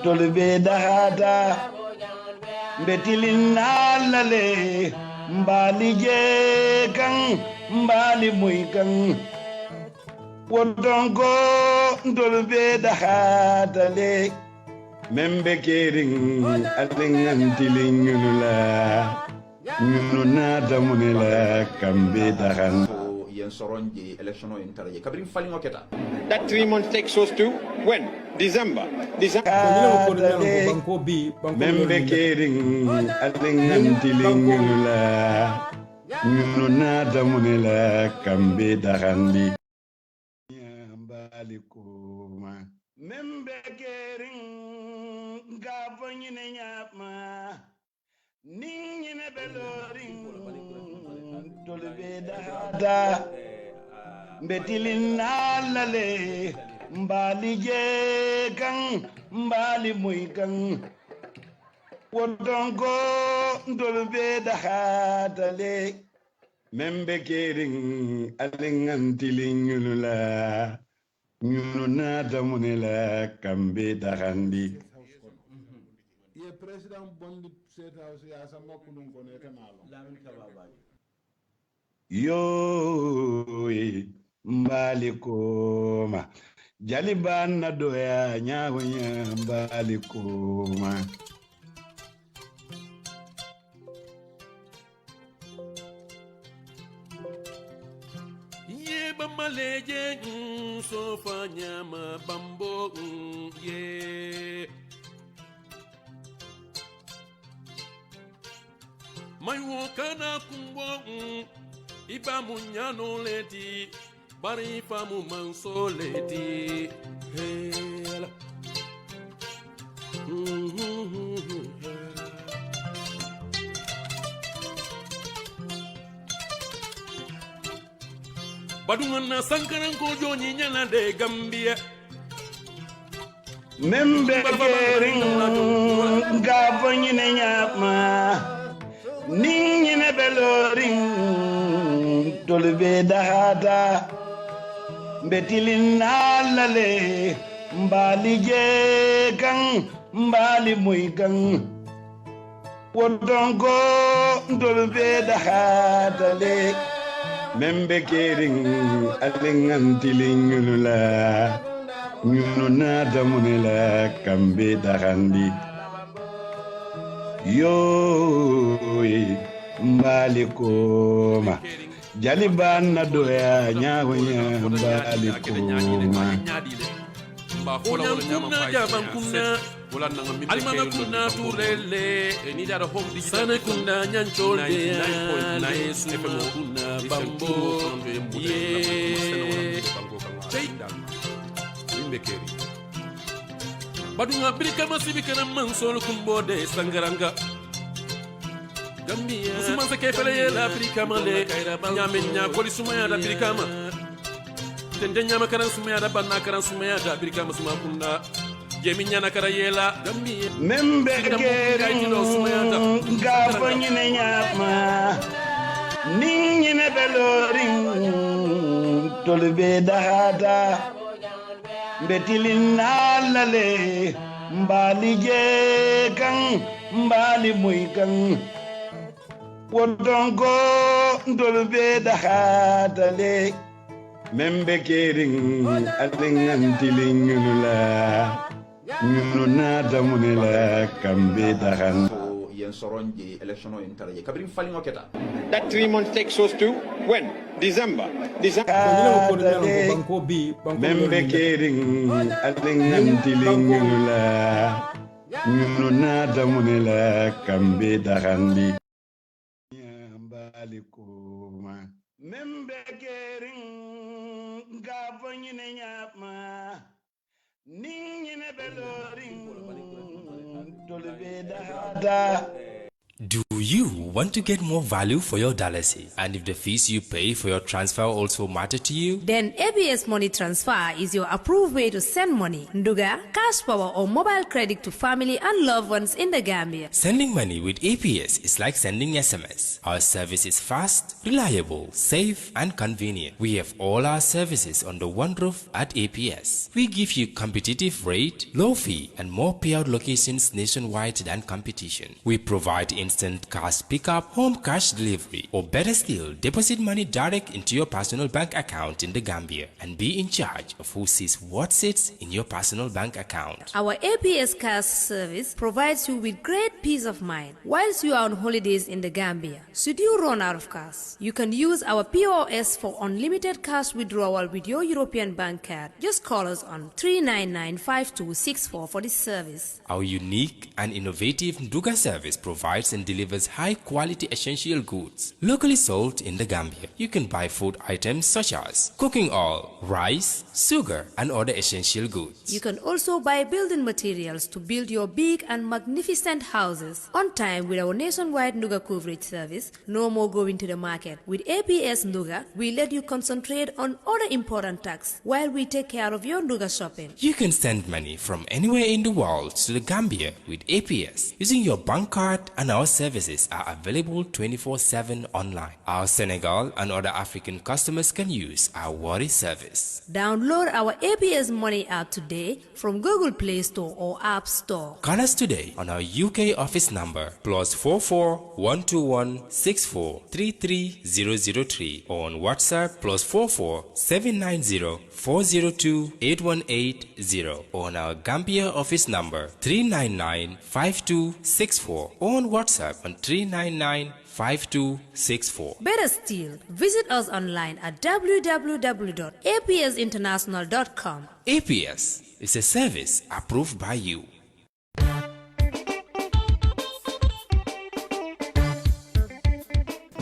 tolbe dahata betilin nalale mbali je kan mbali muy kan wodongo tolbe dahata le membe kering alengantilin nyulula nyununa damunela kambe dahan That 3 months takes us to when? December. Membe kering alengantilin nyulula nyununa damunela kambe dahandi balikuma membe kering gavanyine nyapma ningine beloring tolbe dahada betilin nalale mbali je kan mbali muy kan wodongo tolbe dahada le membe kering alengantilin nyulula nyununa damunela kambe dahandi ye president bondi state house ya sama kunun ko ne kanalo yo mbali koma jaliban na doya nyawonya mbali koma ye bamaleje sofa nyama bambo ye mayo kana kumbo iba munyano leti bari famu manso leti hela badungana sankaran ko joni nyana de Gambia membe kering gavanyine nyapma ningine beloring tolbe dahada betilin nalale mbali je kan mbali muy kan wodongo tolbe dahada le membe kering alengantilin nyulula nyununa damunela kambe dahandi yo mbali koma jaliban na doya nyawonya mbali koma alimana kunna turele ni dara homdi sana kunna nyancholde suma kunna bambo ye badunga brika masibika na mansol kumbode sangaranga Gambia musuman sa kefele la Afrika male nyame nya koli sumaya da Afrika ma tende nyama karan sumaya da banna karan sumaya da Afrika musuma kunda jemi nyana kara yela Gambia membe kering gavanyine nyapma ningine beloring tolbe dahada betilin nalale mbali je kan mbali muy kan wodongo tolbe dahada le membe kering alengantilin nyulula nyununa damunela kambe dahan That 3 months takes us to when? December. membe kering alengantilin nyulula nyununa damunela kambe dahandi balikuma membe kering gavanyine nyapma ningine beloring tolbe dahada Do you want to get more value for your dollars? And if the fees you pay for your transfer also matter to you? Then ABS Money Transfer is your approved way to send money, nduga, cash power or mobile credit to family and loved ones in the Gambia. Sending money with APS is like sending SMS. Our service is fast, reliable, safe and convenient. We have all our services under one roof at APS. We give you competitive rate, low fee and more payout locations nationwide than competition. We provide instant cash pickup, home cash delivery, or better still, deposit money direct into your personal bank account in the Gambia and be in charge of who sees what sits in your personal bank account. Our APS cash service provides you with great peace of mind whilst you are on holidays in the Gambia. Should you run out of cash, you can use our POS for unlimited cash withdrawal with your European bank card. Just call us on 399-5264 for this service. Our unique and innovative Nduga service provides and delivers high-quality essential goods locally sold in the Gambia. You can buy food items such as cooking oil, rice, sugar, and other essential goods. You can also buy building materials to build your big and magnificent houses on time with our nationwide Nduga coverage service. No more going to the market. With APS Nduga, we let you concentrate on other important tasks while we take care of your Nduga shopping. You can send money from anywhere in the world to the Gambia with APS using your bank card, and our services are available 24/7 online. Our Senegal and other African customers can use our Worry service. Download our APS Money app today from Google Play Store or App Store. Call us today on our UK office number +44 121 64 33003 or on WhatsApp +44 790 402 8180 or on our Gambia office number 399 5264 or on WhatsApp on 399-5264. Better still, visit us online at www.apsinternational.com. APS is a service approved by you.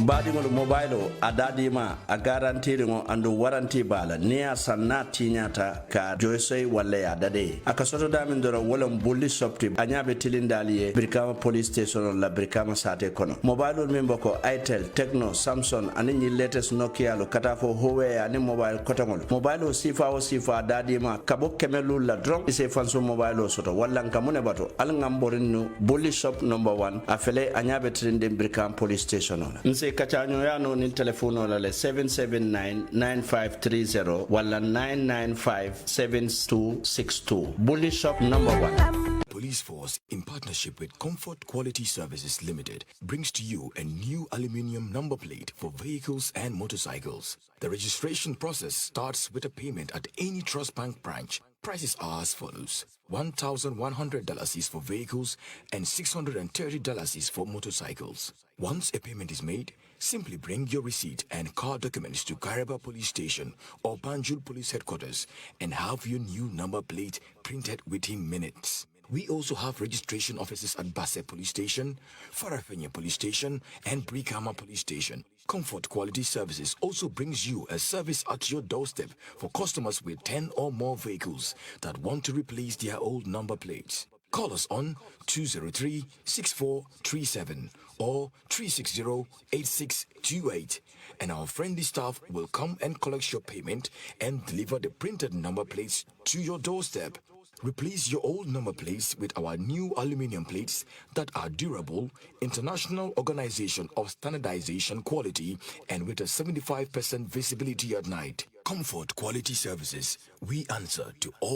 Badingol mobile adadima a garantiringo andu warranty bala niya sanna tinyata ka joysey walla ya dade akasoto damin doro wala bulli sopti anyabe tilindaliye Brikama police station la Brikama sate kono mobile membo ko Itel Tecno Samsung ani latest Nokia lo katafo Huawei ani mobile kotangol mobile sifa dadima kabo kemelu la drop ise fanso mobile soto walla ngamune bato al ngamborinu bulli shop number 1 afele anyabe tilinde Brikama police station nse kachanyo yano ni telefono la 779-9530 wala 995-7262 Bully Shop number 1. Police Force, in partnership with Comfort Quality Services Limited, brings to you a new aluminium number plate for vehicles and motorcycles. The registration process starts with a payment at any Trust Bank branch. Prices are as follows. $1,100 is for vehicles and $630 is for motorcycles. Once a payment is made, simply bring your receipt and car documents to Kairaba Police Station or Banjul Police Headquarters and have your new number plate printed within minutes. We also have registration offices at Basse Police Station, Farafenye Police Station, and Brikama Police Station. Comfort Quality Services also brings you a service at your doorstep for customers with 10 or more vehicles that want to replace their old number plates. Call us on 203-6437 or 360-8628 and our friendly staff will come and collect your payment and deliver the printed number plates to your doorstep. Replace your old number plates with our new aluminum plates that are durable, international organization of standardization quality, and with a 75% visibility at night. Comfort Quality Services. We answer to all.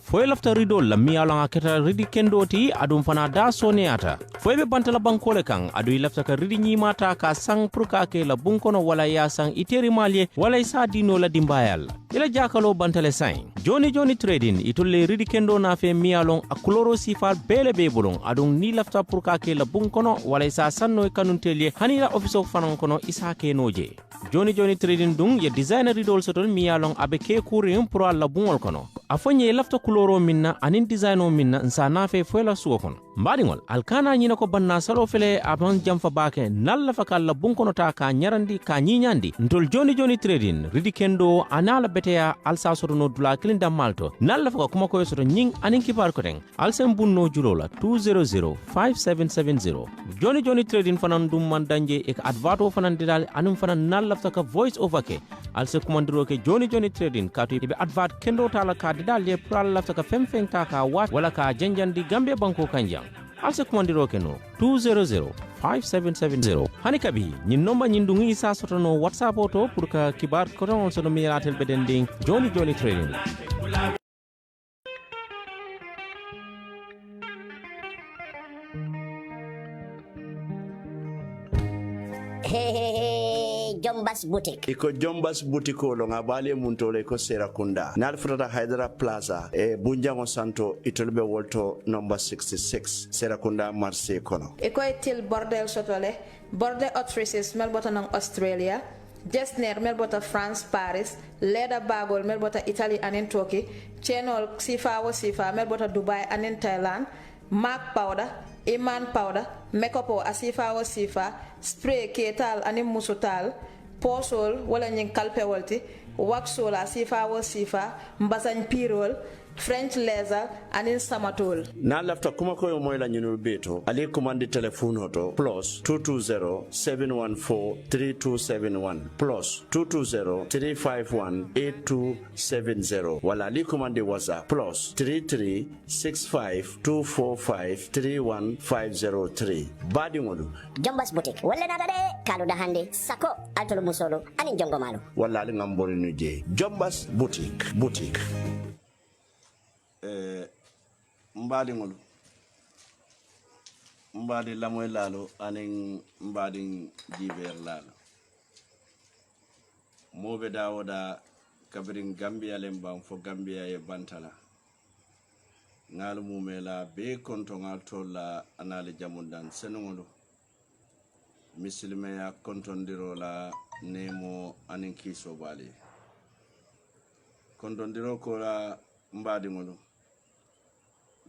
foy lafta rido la miyalanga keta ridi kendoti adum fana da soneata foy be bantala bankole kan adu lafta ka ridi nyimata ka sang pruka ke la bunkono wala ya sang iteri malye wala isa dino la dimbayal ila jakalo bantale sain joni trading itolle ridi kendo na fe miyalong akuloro sifal bele be bolong adum ni lafta pruka ke la bunkono wala isa sanno kanuntelie hanila office of fanon kono isa ke noje joni trading dung ye designer ridol sotol miyalong abe ke kurim pro la bungol kono afonye lafta kuloro minna anin designo minna nsa nafe foyla suwo kono mbaɗigol alkana ñina ko banna salo fele aban jamfa bake nalla fa kala bunkono ta ka ñarandi ka ñiñandi ntol joni trading ridi kendo anala beteya alsa soto no dula kilinda malto nalla fa kuma ko soto ñing anin kibar ko ten alsen bunno julola 2005770 joni trading fanan dum man danje e advato fanan didal anum fanan nalla fa ka voice over ke alse kumandiro ke joni trading ka to be advat kendo tala ka didal le pral la fa ka femfen ta ka wat wala ka janjandi gambe banko kanjang alse kumandiro ke no 2005770 hani kabi ñin nomba ñin dungi isa sotono whatsapp auto pour ka kibar ko ton sono miratel beden ding joni trading Jombas Boutique. Iko Jombas Boutique lo ngabale muntole ko Serakunda. Nal frata Hydra Plaza e Bunjango Santo itolbe wolto number 66 Serakunda Marseille kono. Iko etil bordel sotole bordel autrices melbota nang Australia. Jesner melbota France Paris. Leda bagol melbota Italy anen Turkey. Chenol sifa wo sifa melbota Dubai anen Thailand. Mark powder. Iman powder, makeup o asifa o sifa, spray ketal anim musutal, posol wala nying kalpe walti, waxol asifa o sifa, mbasan pirol, French laser anin samatol. Na lafta kuma koyo moyla nyinul beto, ali kumandi telephone hoto plus 220-714-3271 plus 220-351-8270 wala ali kumandi WhatsApp plus 33-65-245-31503 Badi ngolu Jombas Boutique wala nada de kalu da hande sako altolo musolo anin jongo malo wala ali ngamboni nuje Jombas Boutique mbadi lamoy lalo anin mbadi jiber lalo mobe dawoda kabirin Gambia lembam fo Gambia e bantala ngal mumela be konto ngal tolla anale jamundan senungolo misilme ya kontondiro la nemo anin kiso bali kontondiro ko la mbadi ngolo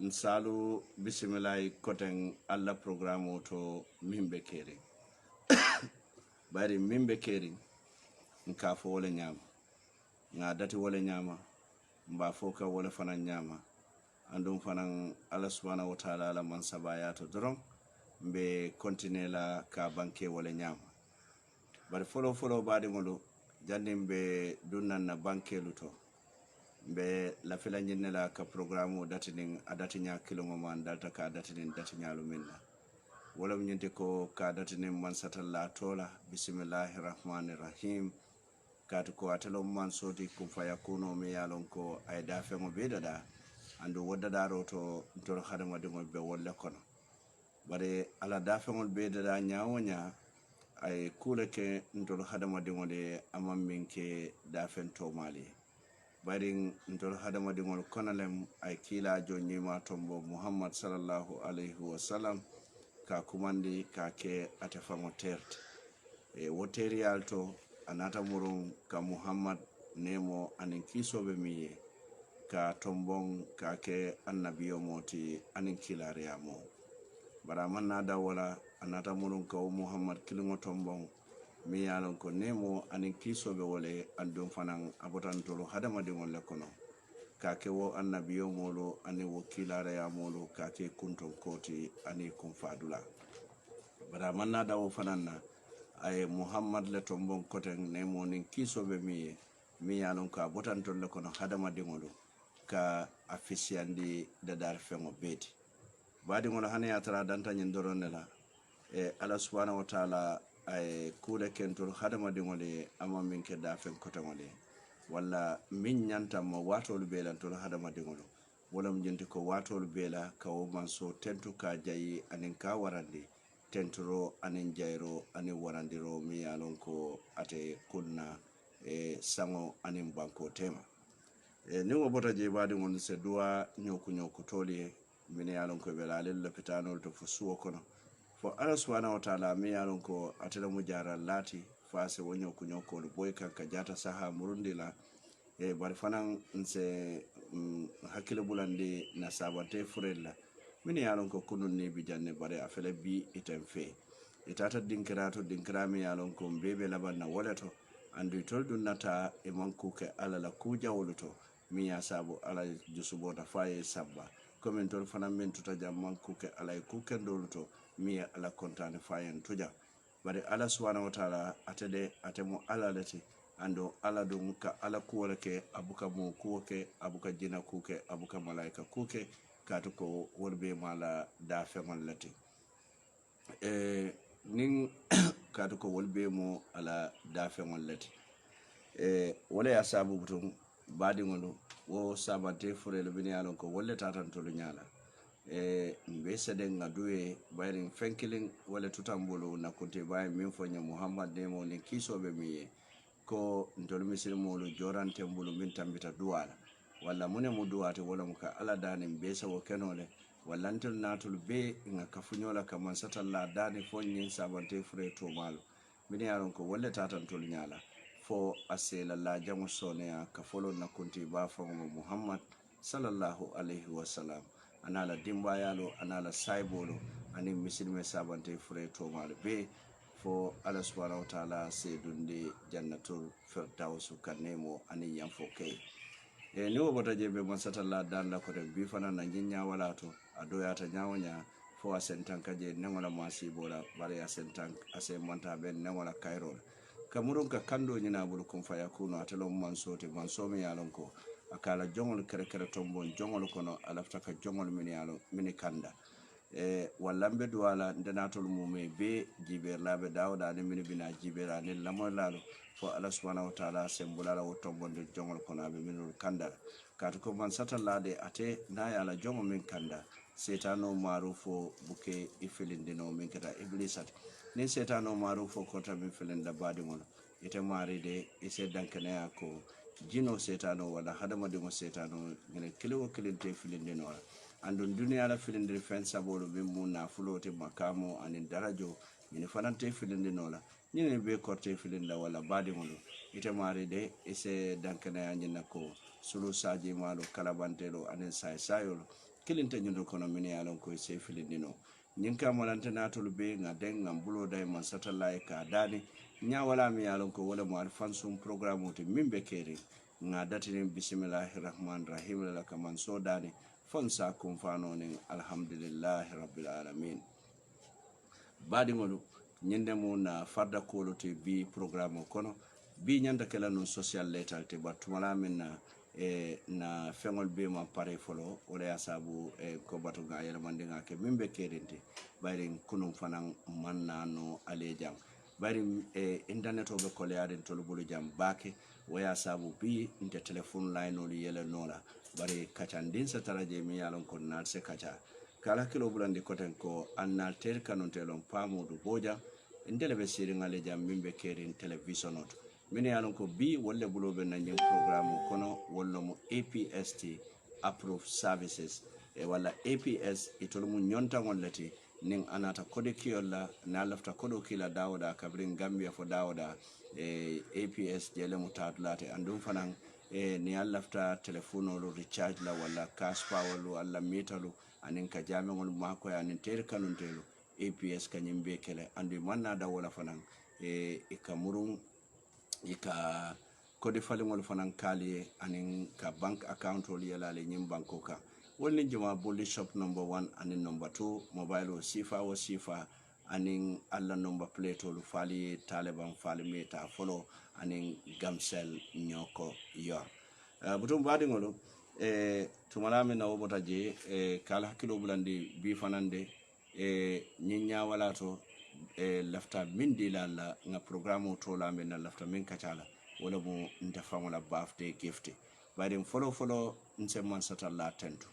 nsalu bisimilahi koten alla programme to mimbe kering bari mimbe kering nka fo wala nyama nga dati wala nyama mba foka wala fana nyama andum fanan Allah subhanahu wa ta'ala la man sabaya to doron be continue la ka banke wala nyama bari folo badi ngolo jandimbe dunnan na banke luto be la fila nyinne la ka programme datinin adatinya kilongo man dalta ka datinin datinyalu minna wala nyinte ko ka datinin man satalla tola bismillahir rahmanir rahim katu ko atelo man soti kum fayakuno me yalon ko ay dafe mo bedada andu wodda roto dor khadama de mo be wolle kono bare ala dafe mo bedada nyaawonya ay kuleke dor khadama de mo de amam minke dafen to mali barin ntol hadama dingol konalem ay kila jonni ma tombo Muhammad sallallahu alaihi wasallam ka kumandi ka ke atefamo terte e woteri alto anata murum ka Muhammad nemo anin kisobe miye ka tombon ka ke annabiyo moti anin kilariya mo bara manna da wala anata murum ka Muhammad kilingo tombon mi yalon ko nemo anin kisobe wole andum fanan abotantolo hadama de wala kono kake wo annabiyo molo ani wakilare ya molo kake kunton koti ani kun fadula bara manna dawo fananna ay Muhammad le tombon koten nemo nin kisobe mi yalon ko abotantolo kono hadama de wolo ka afisiandi da dar fengo beti badi ngono hane atara danta nyendoronela e Allah subhanahu wa ta'ala ay kule kentul hadama dingole ama min ke dafen kotangole walla min nyanta mo watol bela tol hadama dingolo wala mjenti ko watol bela ka o manso tentu ka jayi anin ka warandi tenturo anin jayro anin warandiro mi yalon ko ate kunna e sango anin banko tema e ni wo bota je badi ngon se duwa nyoku toli min yalon ko bela le lopitanol to fusuo kono fo Allah subhanahu wa ta'ala mi yalon ko atela mujara lati fase wonyo kunyoko lu boy kan ka jata saha murundi la e bar fanan nse hakile bulande na sabate furella mini yalon ko kunun ne bi janne bare afele bi iten fe itata dinkira mi yalon ko bebe laban na walato andu tol dunnata e mankuke alala kuja woluto mi ya sabu ala jusubo da faye sabba comme tol fana men tuta jam mankuke ala kuke doluto mi ala kontane fayen tuja bare ala subhanahu wa ta'ala atede atemo ala lati ando ala dum ka ala kuwala ke abuka mo kuke abuka jina kuke abuka malaika kuke katu ko worbe mala da feŋol lati nin katu ko wolbe mo ala da feŋol lati wala ya sabu butum badiŋolu wo sabante furele bini yalon ko wolle tatantolu ñala mbe seden nga duwe bayrin fenkilin wala tutambulu nakunte bayi min fo ñe muhammad nemo nin kisoɓe mi ye ko ntolu misilmolu jorante mbulu min tambita duwala walla mune mu duwate wala mu ka ala dani be sawo kenole walla ntel natul be nga kafuñola ka man satalla dani fo ñin sabante fure to malo min yaron ko wolle tatantol ñala fo asela la jamu soneya ka folo nakunti ba fo muhammad sallallahu alaihi wasallam anala dimbayalo anala saibolo ani misilme sabante fure to malo be fo ala subhanahu wa ta'ala sedunde jannatul firdaus kanemo ani yanfo kay ni wo bota je be man satalla dalla ko bi fana na nyinya wala to adoyata nyawonya fo asentan kaje nengola masibola bare asentan ase monta ben nengola kairo kamurun ka kando nyina bulu kun faya kuno atelo man sote man somi yalon ko akala jongol kere tombon jongol kono alafta ka jongol min yalo min kanda wallambe duwala ndenatol mume be jiberlabe dawda ne min bina jibera ne lamolalo fo ala subhanahu wa ta'ala sembulala wo tombonde jongol kono abe minul kanda katu ko man satallade ate na yala jongo min kanda setano marufo buke ifilindino min kata iblisat ni setano marufo kota min filinda badi mono ite maride ise dankane ko jino setano wala hadamadi mo setano ngene kilo kilinte filindino andun duniya la filindiri fen sabolo be mun na fulote makamo anin darajo ni fanante filindino la ni be korte filinda wala badi mono ite maride ise dankane anyina ko sulu saji malo kalabantelo anin sayayolo kilinte nyundo kono mini yalon ko ise filindino nyinka molante natul be ngaden ngambulo day man satellite ka dani nya wala mi yalon ko wala mo alfansum programme to mimbe keri ngadati bismillahir rahmanir rahim la kaman so dani fonsa kum fanonin alhamdulillahi rabbil alamin badi ngolu nyende mo na farda kolo te bi programme kono bi nyanda kala non social letal te batuma min na fengol be ma pare folo wala ya sabu ko batu ga yele mande nga ke mimbe kerente bayri kunum fanan manna no alejam bayri internet obe ko leaden to bulu jam bake waya sabu bi inte telephone line oli yele nola bari kacandin sa taraje mi yalon ko nat se kacha kala kilo bulandi koten ko annal ter kanon telon pamudu boja indele be siri ngale jam mimbe kerin television not mini yalon ko bi wolle bulobe na nyim programme kono wollo mo APST approved services wala APS itol mu nyonta ngollati ning anata kode kiyolla na lafta kodo kila dawda kabrin gambia fo dawda APS jele mutadlate andum fanan ni lafta telefono lo recharge la wala cash power lo alla metalu anin ka jamengol mako ya nin ter kanun telo APS kanyimbe kele andu manna da wala fanan ikamurun ika kode falingol fanan kali anin ka bank account ol yalale nyim banko ka woni juma bolli shop number 1 anin number 2 mobile o sifa anin alla number plate ol fali taliban fali meta follow anin gamsel nyoko yo butum badi ngolo tumalami na wobota je kala kilo bulandi bi fanande nyinya wala to lafta min dilala nga programme to la men lafta min kacala wala mo ntafa wala birthday gift badi follow nse man satalla tentu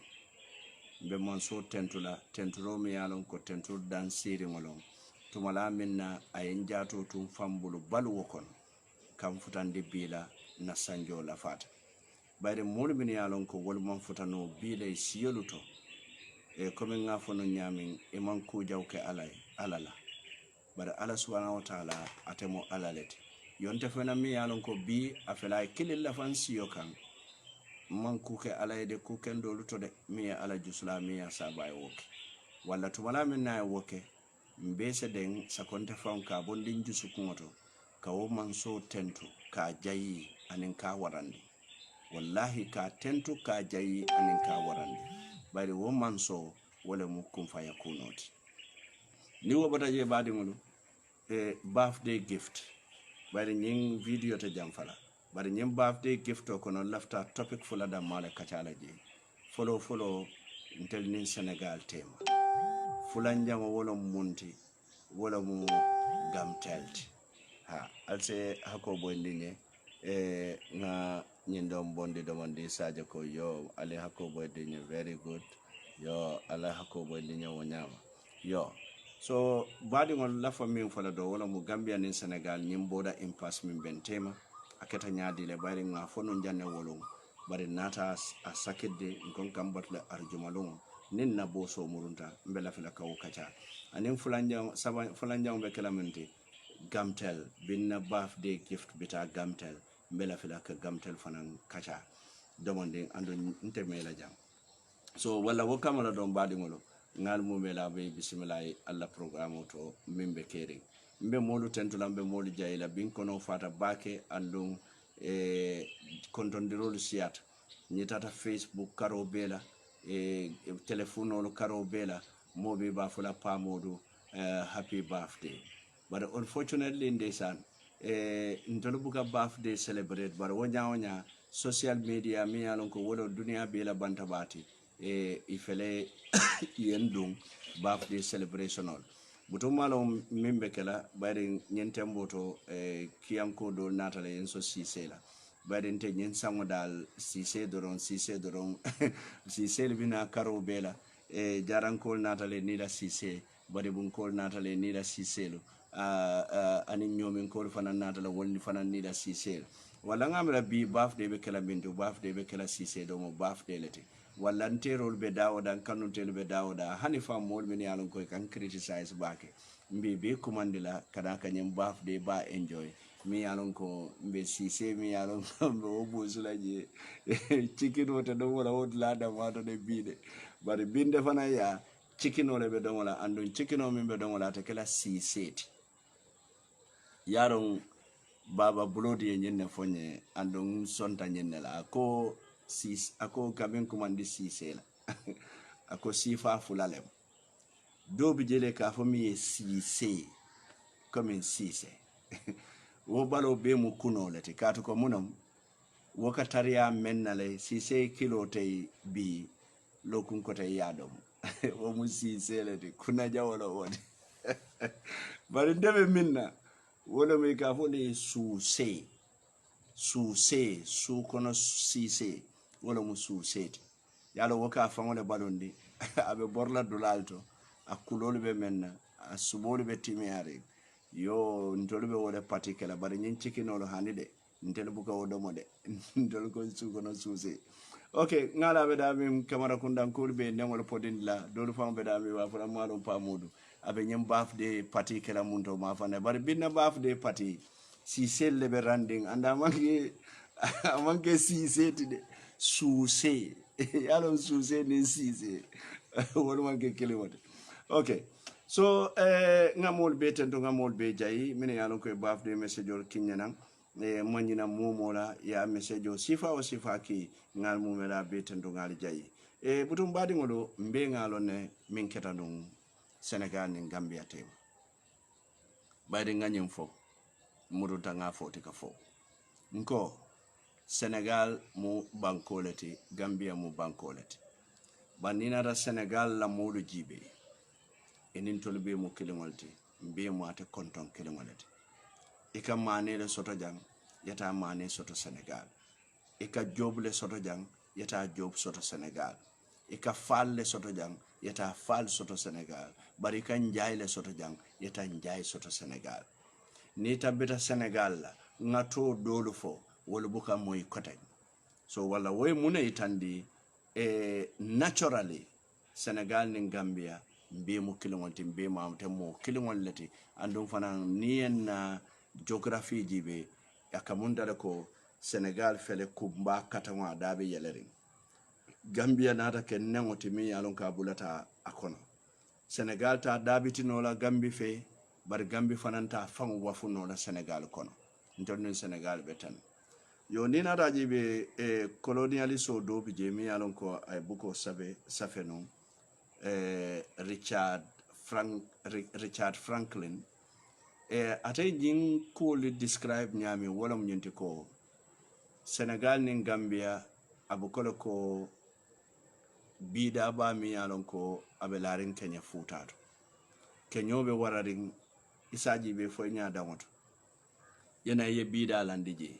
be man so tentu la tentu ro mi yalon ko tentu dan siri ngolon tumala minna ayen jato tum fambulu balu wokon kam futande bila na sanjo la fata bayde molu min yalon ko wol man futano bila siyoluto comme nga fono nyamin e man ko jawke alala bara ala subhanahu wa ta'ala atemo alalete yonte fena mi yalon ko bi afela kilil la fan siyo kan man kuke alayde kuken do luto de mi ala jusla mi ya sabay woke walla tumala min na woke mbese den sakonte fam ka bondin jusu kumoto ka wo man so tentu ka jayi anin ka warandi wallahi ka tentu ka jayi anin ka warandi bari wo man so wala mu kum fa yakunoti ni wo bata je badi ngulu birthday gift bari ñing video te jam fala bari ñim birthday gift ko non lafta topic fula da mala kacala je follow intel nin Senegal tema fulan jango wala munti wala mu gamtelti ha alse hako boy ndinye nga ñindom bondi domandi saje ko yo ale hako boy ndinye very good yo ala hako boy ndinye wonyama yo so badi ngol lafa min fala do wala mu Gambia nin Senegal ñim boda impasse min bentema aketa nyaadi le bari nga fono janne wolum bari nata a sakide ngon kam batle arjumalum nin na boso murunta mbela fila kaw kacha anin fulanja be kalamente gamtel binna birthday gift bita gamtel mbela fila ka gamtel fanan kacha demande ando nte mela jam so wala wo kamala don badi ngolo ngal mu mela be bismillah alla programme to mimbe kering mbe molu tentula mbe molu jayila bin kono fata bake andum kontondirolu siata nyitata Facebook karo bela telephone karo bela mobi ba fula pamodu happy birthday but unfortunately ndesan ntolu buka birthday celebrate but wonya social media mi yalon ko wodo dunia bela bantabati ifele yendum birthday celebration all buto malo mimbe kala bari nyentembo to kiyanko do natale enso sisela bari nte nyen sango dal sise doron sise bina karo bela jarankol natale nila sise bari bunkol natale nila siselo ani nyomin kol fana natale wonni fana nila siselo wala ngamra bi birthday be kala bintu birthday be kala sise do mo birthday lete walla nterol be dawoda kanuntel be dawoda hani fam mol min yalon koy kan criticize bake mbi be kumandila kada kanyem birthday ba enjoy mi yalon ko mbe sise mi yalon mbe obusulaje chicken wota do wala wodla da wato de bide bari binde fana ya chicken ole be don wala andon chicken o min be don wala ta kala siseti yaron baba blodi e nyenne fonye andon sonta nyenne la ko ako kaben kumandi sisela ako sifa fulalem dobi jele ka fomi sise comme sise wo balo be mu kuno lati katu ko munam wo katariya mennale sise kilo tay bi lokun ko tay yadom wo mu sise lati kuna jawolo woni bari ndebe minna wala me ka foni suse su kono sise wala musu seti yalo woka fangole balondi abe borla dulalto akulolu be menna asubolu be timiare yo ntolu be wala patikela bari nyin chikinolo hanide ntelu buka wodomo de ntolu ko su kono suse okay ngala be dami kamara kundan kurbe ndengol podindla dolu fam be dami wa fara malo pamudu abe nyem birthday patikela munto ma fane bari binna birthday party si selle be randing anda manke sise tide suse yalo suse ni sise wala manke kelimata okay so ngamol be tento ngamol be jayi mine yalo ko birthday message or kinyanan manyina momola ya message o sifa o sifa ki ngal mumela be tento ngal jayi butum badi ngolo mbe ngalo ne min ketandum Senegal ni Gambia tema bayde nganyem fo mudu tanga foti ka fo nko Senegal mu bankoleti Gambia mu bankoleti banina da Senegal la mudu jibe enin tolbe mu kilingolti mbe mu ate konton kilingoleti ika mane le soto jang yata mane soto Senegal ika job le soto jang yata job soto Senegal ika fal le soto jang yata fal soto Senegal bari kan njaay le soto jang yata njaay soto Senegal ni tabita Senegal la ngato dolu fo wala buka moy kotay so wala way muna itandi naturally Senegal ni Gambia mbe mu kilonti mbe ma amte mo kilon lati andum fana niyen na geography jibe yakamunda ko Senegal fele kumba katama dabe yelerin Gambia nata ke nengoti mi yalon ka bulata akono Senegal ta dabiti nola Gambi fe bar Gambi fananta fangu wafu nola Senegal kono ntonni Senegal betan yo ni nata jibe colonialiso do bi je mi yalon ko ay buko safe non Richard Franklin atay jing ko li describe nyami wala nyenti ko Senegal nin Gambia abukolo ko bida ba mi yalon ko abelarin Kenya futato Kenyobe wararin isaji be fo nya damoto yana ye bida landije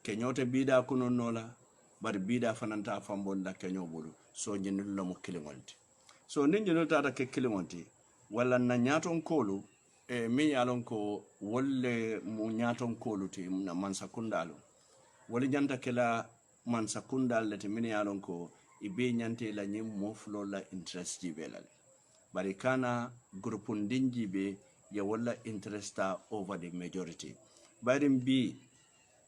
Kenyote bida kuno nola bar bida fananta fambonda Kenyobulu so nyinul lamu kilingonti so ninjino tata ke kilingonti wala na nyaton kolu mi yalon ko wolle mu nyaton kolu ti na mansakundalu wali janta kela mansakundal lati min yalon ko ibe nyante la nyim moflo la interest jibelal bari kana grupun dinjibe ya wala interesta over the majority bari bi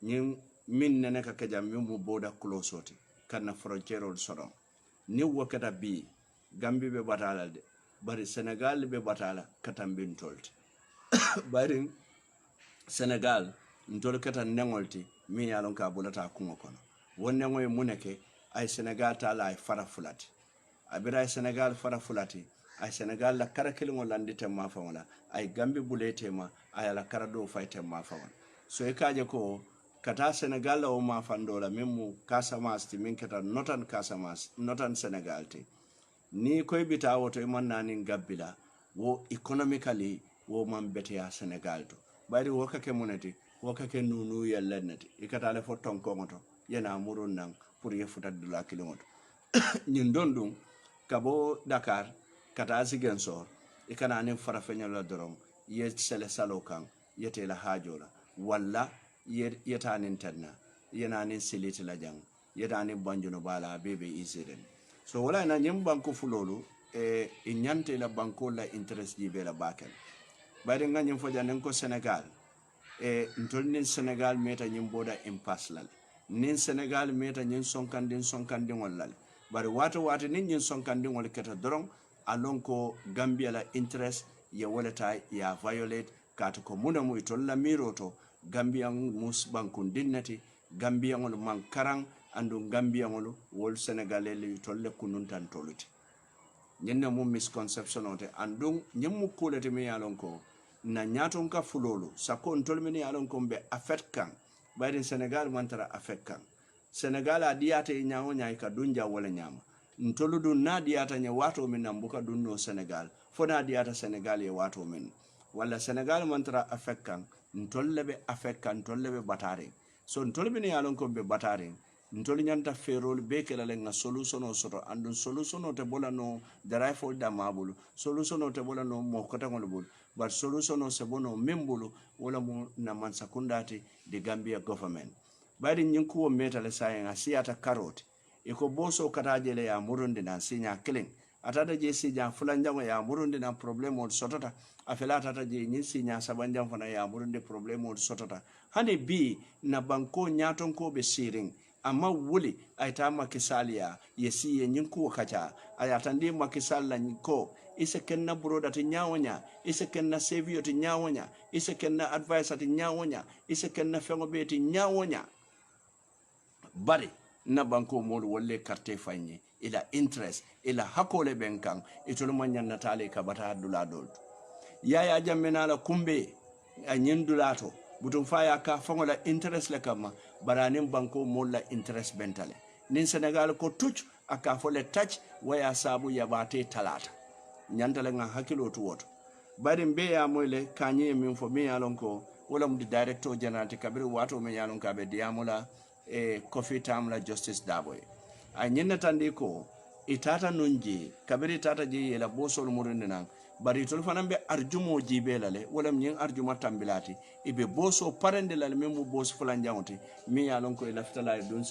nyim min nene ka kajam mu boda closoti kana frontier sodom ni wakata bi Gambi be batala de bari Senegal be batala katambin tolti bari Senegal ntol kata nengolti mi yalon ka bulata kungo kono wonne ngoy muneke ay Senegal ta la ay fara fulati abira ay Senegal fara fulati ay Senegal la karakeli ngolandite ma fawala ay Gambi bulete ma ay la karado fayte ma fawala so e kaje ko kata Senegal o ma fandola memu Casamance ti min kata notan Casamance notan Senegal ti ni koy bita woto e man nani gabbila wo economically wo man beteya Senegal to bari wo kake monati wo kake nunu yellennati ikata le fo tonko ngoto yana murun nan pour yefuta dula kilimoto nyin dondum kabo Dakar kata Ziguinchor ikana ne farafenya la dorom ye sele salokan yete la hajola walla yeta nin tanna yana nin siliti la jang yeta nin banjuno bala bebe isiden so wala na nyim banko fulolu inyante la banko la interest jibe la bakel bari nga nyim foja nen ko Senegal ntol nin Senegal meta nyim boda impasse lal nin Senegal meta nyim sonkandi wallal bari wata nin nyim sonkandi wal keta dorong alon ko Gambia la interest ya walata ya violate kata ko munamu itolla miroto Gambia mus bankun dinnati Gambia ngol man karang andu Gambia ngol wol Senegalais li tolle kunun tan toluti nyenne mum misconception ote andu nyemmu kulete mi yalon ko na nyaton ka fulolu sako ntol mi yalon ko be affect kan bayrin Senegal mantara affect kan Senegal adiyata nyaawo nyaay ka dunja wala nyaama ntolu dun na diyata nya wato min nambuka dunno Senegal fona diyata Senegal ye wato min wala Senegal mantara affect kan ntolle be affect kan tolle be batare so ntol mi yalon ko be batare ntol nyanta ferol be kala nga solution o soto andun solution o te bolano daraifo da mabulu solution o te bolano mo kota ngol bul but solution o se bono membulu wala mo na man sakundati the Gambia government bari nyinku o metale sayen asiata karoti iko boso katajele ya murundi na sinya killing atata je sinya fulanjango ya murundi na problem o sotota afela atata je nyi sinya sabanjam fana ya murundi problem o sotota hani bi na banko nyaton ko be siring amma wuli ayta makisalia yesi ye nyinku kacha ayatandi makisala nyiko ise kenna broda ti nyawonya ise kenna savio ti nyawonya ise kenna advisor ti nyawonya ise kenna fengo be ti nyawonya bari na banko molu wolle carte fanye ila interest ila hakole benkan itulu manyan natale ka bata dula dol yaya jammena la kumbe anyindulato butum faya ka fangola interest le kama baranin banko molla interest bentale nin Senegal ko tuch aka fole touch waya sabu ya bate talata nyantale nga hakilo to woto bari mbe ya moyle kanye min fo mi yalon ko wala mu director general te kabir wato mi yalon ka be diamola Kofi Tamla Justice Daboy a nyinna tandi ko itata nunji kabiri tata je yela bosol murindina bari tol fanambe arjumo jibelale wala nyin arjuma tambilati ibe boso parende lal memu boso fulanjawti mi yalon ko ilaftala dun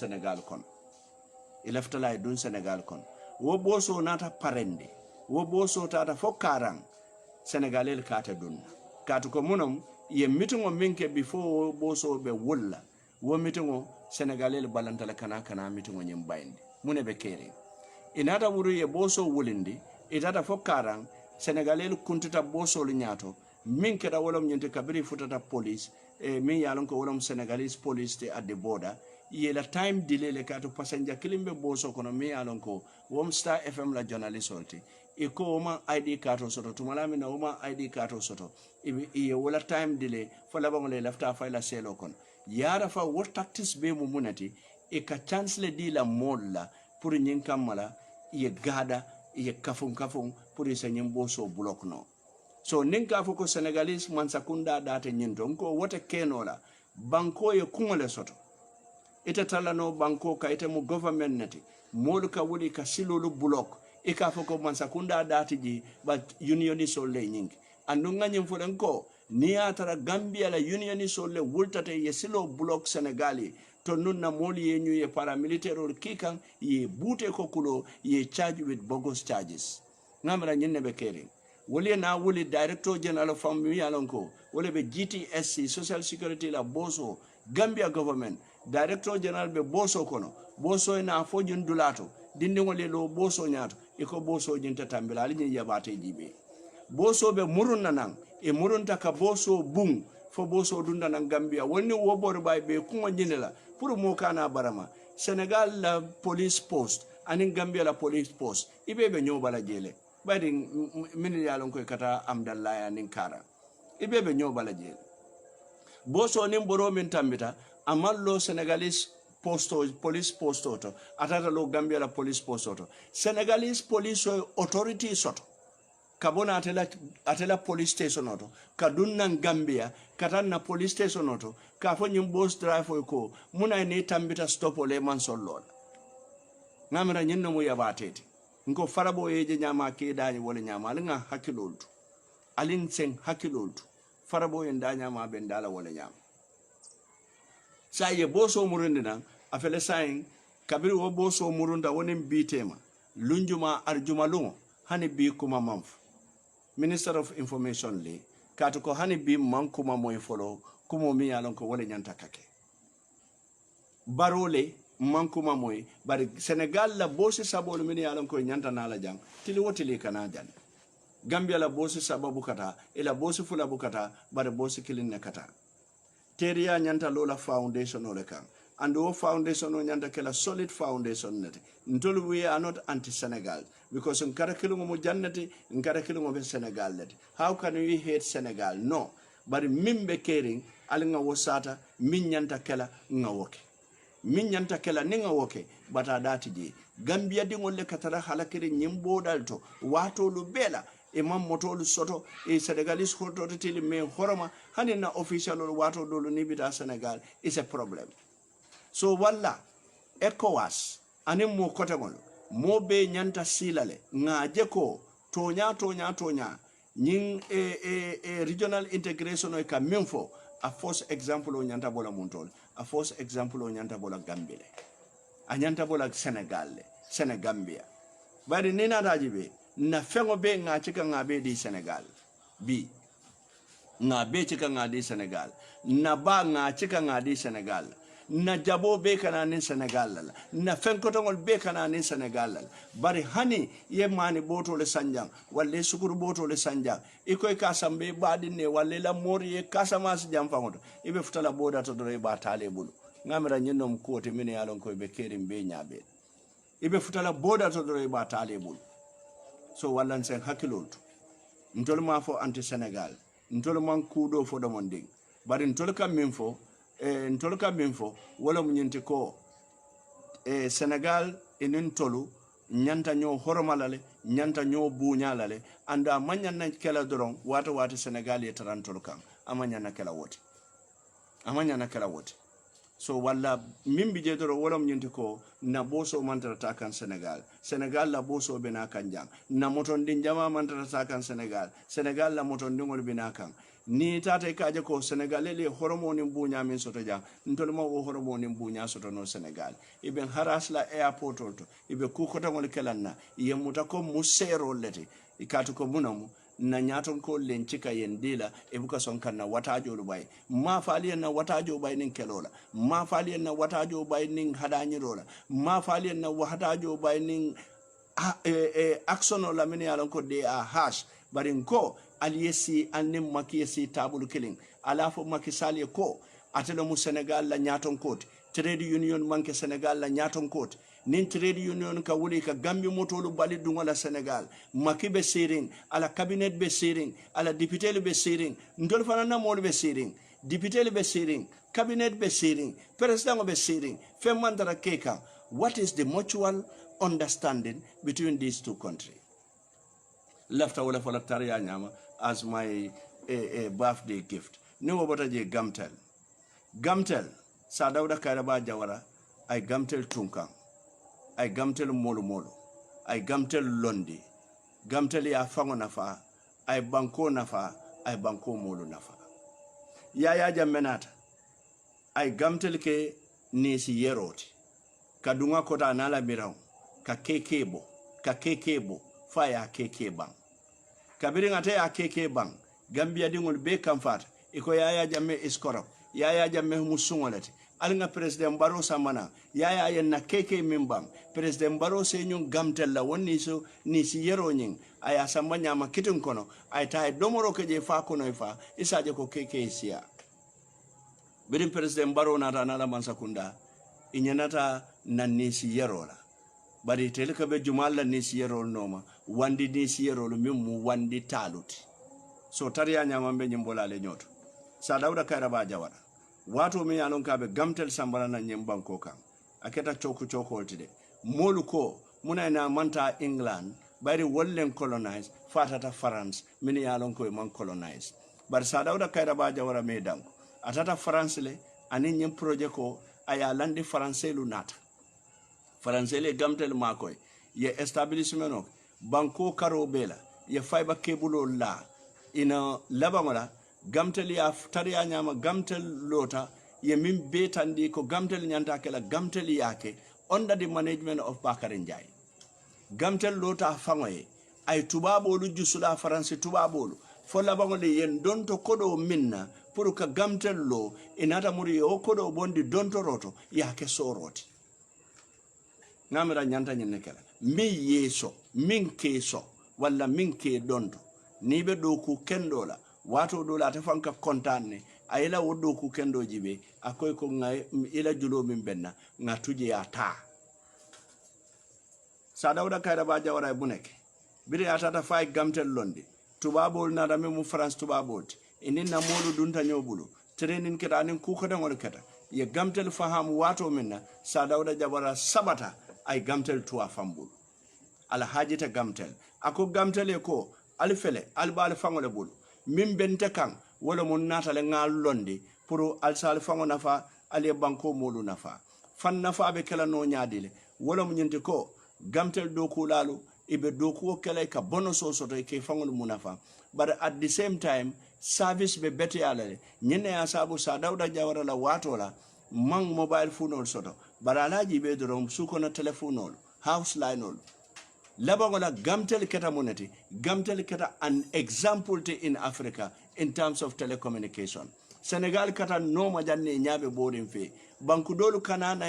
Senegal kon wo boso nata parende wo boso tata fokarang Senegalel kata dun katu ko munom ye mitungo minke before wo boso be wulla wo mitingo Senegalese balantala kana mitingo nyimbayndi mune be kere inata wuru ye boso wulindi itata fokarang Senegalese kuntuta boso lu nyato min keda wolom nyente kabiri futata police min yalon ko wolom Senegalese police te at the border ye la time delay le kato passenger kilimbe boso kono min yalon ko wom Star FM la journalist olti iko oma ID card soto tumala mina oma ID card soto iye wala time delay fala bangole lafta fayla selo kon yara fa what tactics be mu munati e ka chance le di la molla pour nyin kamala ye gada ye kafun pour se nyin boso block no so ninka foko Senegalese man sakunda date nyindo ko wote kenola banko ye kungole soto ita talano banko ka ite mu government nati molu ka wuli ka silolu block ika foko man sakunda date ji but unionist le nyingi andu nganyim fulen ko ni atara Gambia la unionist le wultate ye silo block Senegali to nun na moli ye nyu ye paramilitaire or kikan ye bute ko kulo ye charge with bogus charges ngamra nyinne be kering wole na wole director general of family alonko wole be GTSC social security la boso Gambia government director general be boso kono boso na fojun dulato dindi ngole lo boso nyato iko boso jinta tambila ali nyi yabate jibe boso be murun nanang e murun taka boso bung fo boso dunda nan Gambia woni wobor bay be kungo nyinela pour mo kana barama Senegal la police post anin Gambia la police post ibe be nyobala jele bari min yalon koy kata Amdallah ya nin kara ibe be nyobala jele boso nin boro min tambita amallo Senegalese posto police posto to atata lo Gambia la police posto to Senegalese police authority soto kabona atela police station oto kadunna Gambia katanna police station oto ka fo nyum boss drive ko muna ni tambita stop le man sollo ngamira nyinno mo yabatete ngo farabo yeje nyama ke daani wala nyama nga hakiloltu alin sen hakiloltu farabo en da nyama ben dala wala nyama sa ye boso murundina afele sain kabiri wo boso murunda wonen bitema lunjuma arjuma lungo hani bi kuma manfu Minister of Information le kato ko hani bi man kuma moy folo kumo mi yalon ko wala nyanta kake barole man kuma moy bari Senegal la bosi sabolu mi yalon ko nyanta nala jang tili wotili kana jan Gambia la bosi sababu kata ila bosi fula bukata bari bosi kilin ne kata teria nyanta lola foundation ole kan and the foundation on nyanta kela solid foundation net ntolu we are not anti Senegal because nkara kilungo mo jannati nkara kilungo be Senegal net how can we hate Senegal no but mimbe caring alinga wosata min nyanta kela ngawoke min nyanta kela ninga woke bata dati je Gambia dingol le katara halakere nyimbo dalto wato lu bela e mam motolu soto e Senegalese hoto tili me horoma hanina official wato dolu nibita Senegal is a problem. So walla ECOWAS anin mo kotengol mo be nyanta silale ngaje ko tonya nyin regional integration o ka minfo a first example o nyanta bola montol a first example o nyanta bola Gambia a nyanta bola Senegambia bari nina dajibe na fengo be ngachika ngabe di Senegal bi ngabe chika ngadi Senegal na ba ngachika ngadi Senegal na jabo be kana ni Senegal la na fenkotongol be kana ni Senegal la bari hani ye mani boto le sanjang walle sukuru boto le sanjang ikoy kasambe badi ne walle la mori ye kasamas jam fangoto ibe futala boda to dore ba tale bulu ngamira nyinom kote mine yalon koy be kerim be nyabe ibe futala boda to dore ba tale bulu so wallan sen hakiloltu ntol ma fo anti Senegal ntol man kudo fo do monding bari ntol kam min fo ntolka minfo wala munyenti ko Senegal enen tolu nyanta nyo horomalale nyanta nyo buñalale anda manyana kala doron wata Senegal ye tarantol kan amanyana kala wote so wala mimbi je doro wala munyenti ko na boso mantarata kan Senegal la boso bena kan jang na moton din jama mantarata kan Senegal la moton dingol bena kan ni tata kaje ko Senegalese le horomo ni buña min soto jang ntolma o horomo ni buña soto no Senegal iben haras la airport to ibe ku ko tangol kelanna yemuta ko musero leti ikatu ko munamu na nyaton ko len cika yen dila e buka son kan na watajo bay ma fali na watajo bay nin kelola ma fali na watajo bay nin hadani rola ma fali na watajo bay nin aksono la mini alon ko de a hash barin ko aliyesi anim makiyesi tabul killing alafo makisali ko atelo mu Senegal la nyaton court trade union manke Senegal la nyaton court nin trade union ka wuli ka gambi motolu bali dunga la Senegal makibe siring ala cabinet be siring ala député be siring ndol fana na mol be siring député be siring cabinet be siring president be siring femandara keka. What is the mutual understanding between these two countries? Left away for nyama as my birthday gift. No bota je gamtel. Gamtel Sadauda Kairaba Jawara, I gamtel Tunkang, I gamtel Molo Molo, I gamtel Londi, gamtel ya fango nafa, I banko nafa, I banko molo nafa. Yaya jamenata, I gamtel ke nisi yeroti, kadunga kota anala mirao, ka kekebo, faya keke bang. Kabiri ngate ya keke bang, Gambia dingul be kamfat, iko yaya jame iskorok, yaya jame musungolete. Alinga President Barrow samana yaya yen na keke mimbang President Barrow se nyung gamtel la woni so ni si yero nying aya sambanya ma kitun kono ay tay domoro ke je fa kono fa isaje ko keke sia birin President Barrow na la mansakunda inyanata na ni si yero la bari telka be jumal la ni si yero noma wandi ni si yero mimu wandi taluti so tariya nyama be nyimbola le nyoto sa Dawda Kairaba Jawara wato mi yalon kabe gamtel sambara na nyembanko kan aketa choku holtide moluko muna na manta England bari wollen colonize fatata France min yalon ko man colonize bar sa Dawda Kairaba Jawara medan atata France le ani nyem projet ko aya landi français lu nata français le gamtel makoy ye establishment ok banko karo bela ye fiber cable la ina labangola gamtel ya tariya nyama gamtel lota ye min betandi ko gamtel nyanta kala gamtel yake under the management of Bakary Njie gamtel lota fangoye ay tubabolu jusula France tubabolu fo labangole yen donto kodo minna pour ka gamtel lo inata muri o kodo bondi donto roto yake soroti ngamira nyanta nyenne kala mi yeso min keso walla min ke donto nibe do ku kendola wato dola ta fanka kontane ayela wodo ku kendo jibe akoy ko ngay ila julo min benna nga tuje ya ta sa Dawda Kairaba Jawara buneke biri atata fay gamtel londi tubabol na dame mu France tubabol inin na molu dunta nyobulu training keta anin ku ko dangol keta ye gamtel faham wato minna sa Dawda Jawara sabata ay gamtel tuwa fambul ala hajita gamtel ako gamtel e ko alfele albal fangole bulu min bente kan wala mun natale ngal londi pour alsal fango nafa ale banko molu nafa fan nafa be kala no nyaadile wala mun nyinte ko gamtel doku lalu ibe doku kala ka bonoso soto ke fango mu nafa but at the same time service be bete alale nyene ya sabu sa Dawda Jawara la wato la mang mobile phone soto baralaji be dorom suko na telephone house line ol Labangola gamtel keta moneti, gamtel keta an example in Africa in terms of telecommunication. Senegal kata no majane nyabe boarding fee. Bankudolu kanana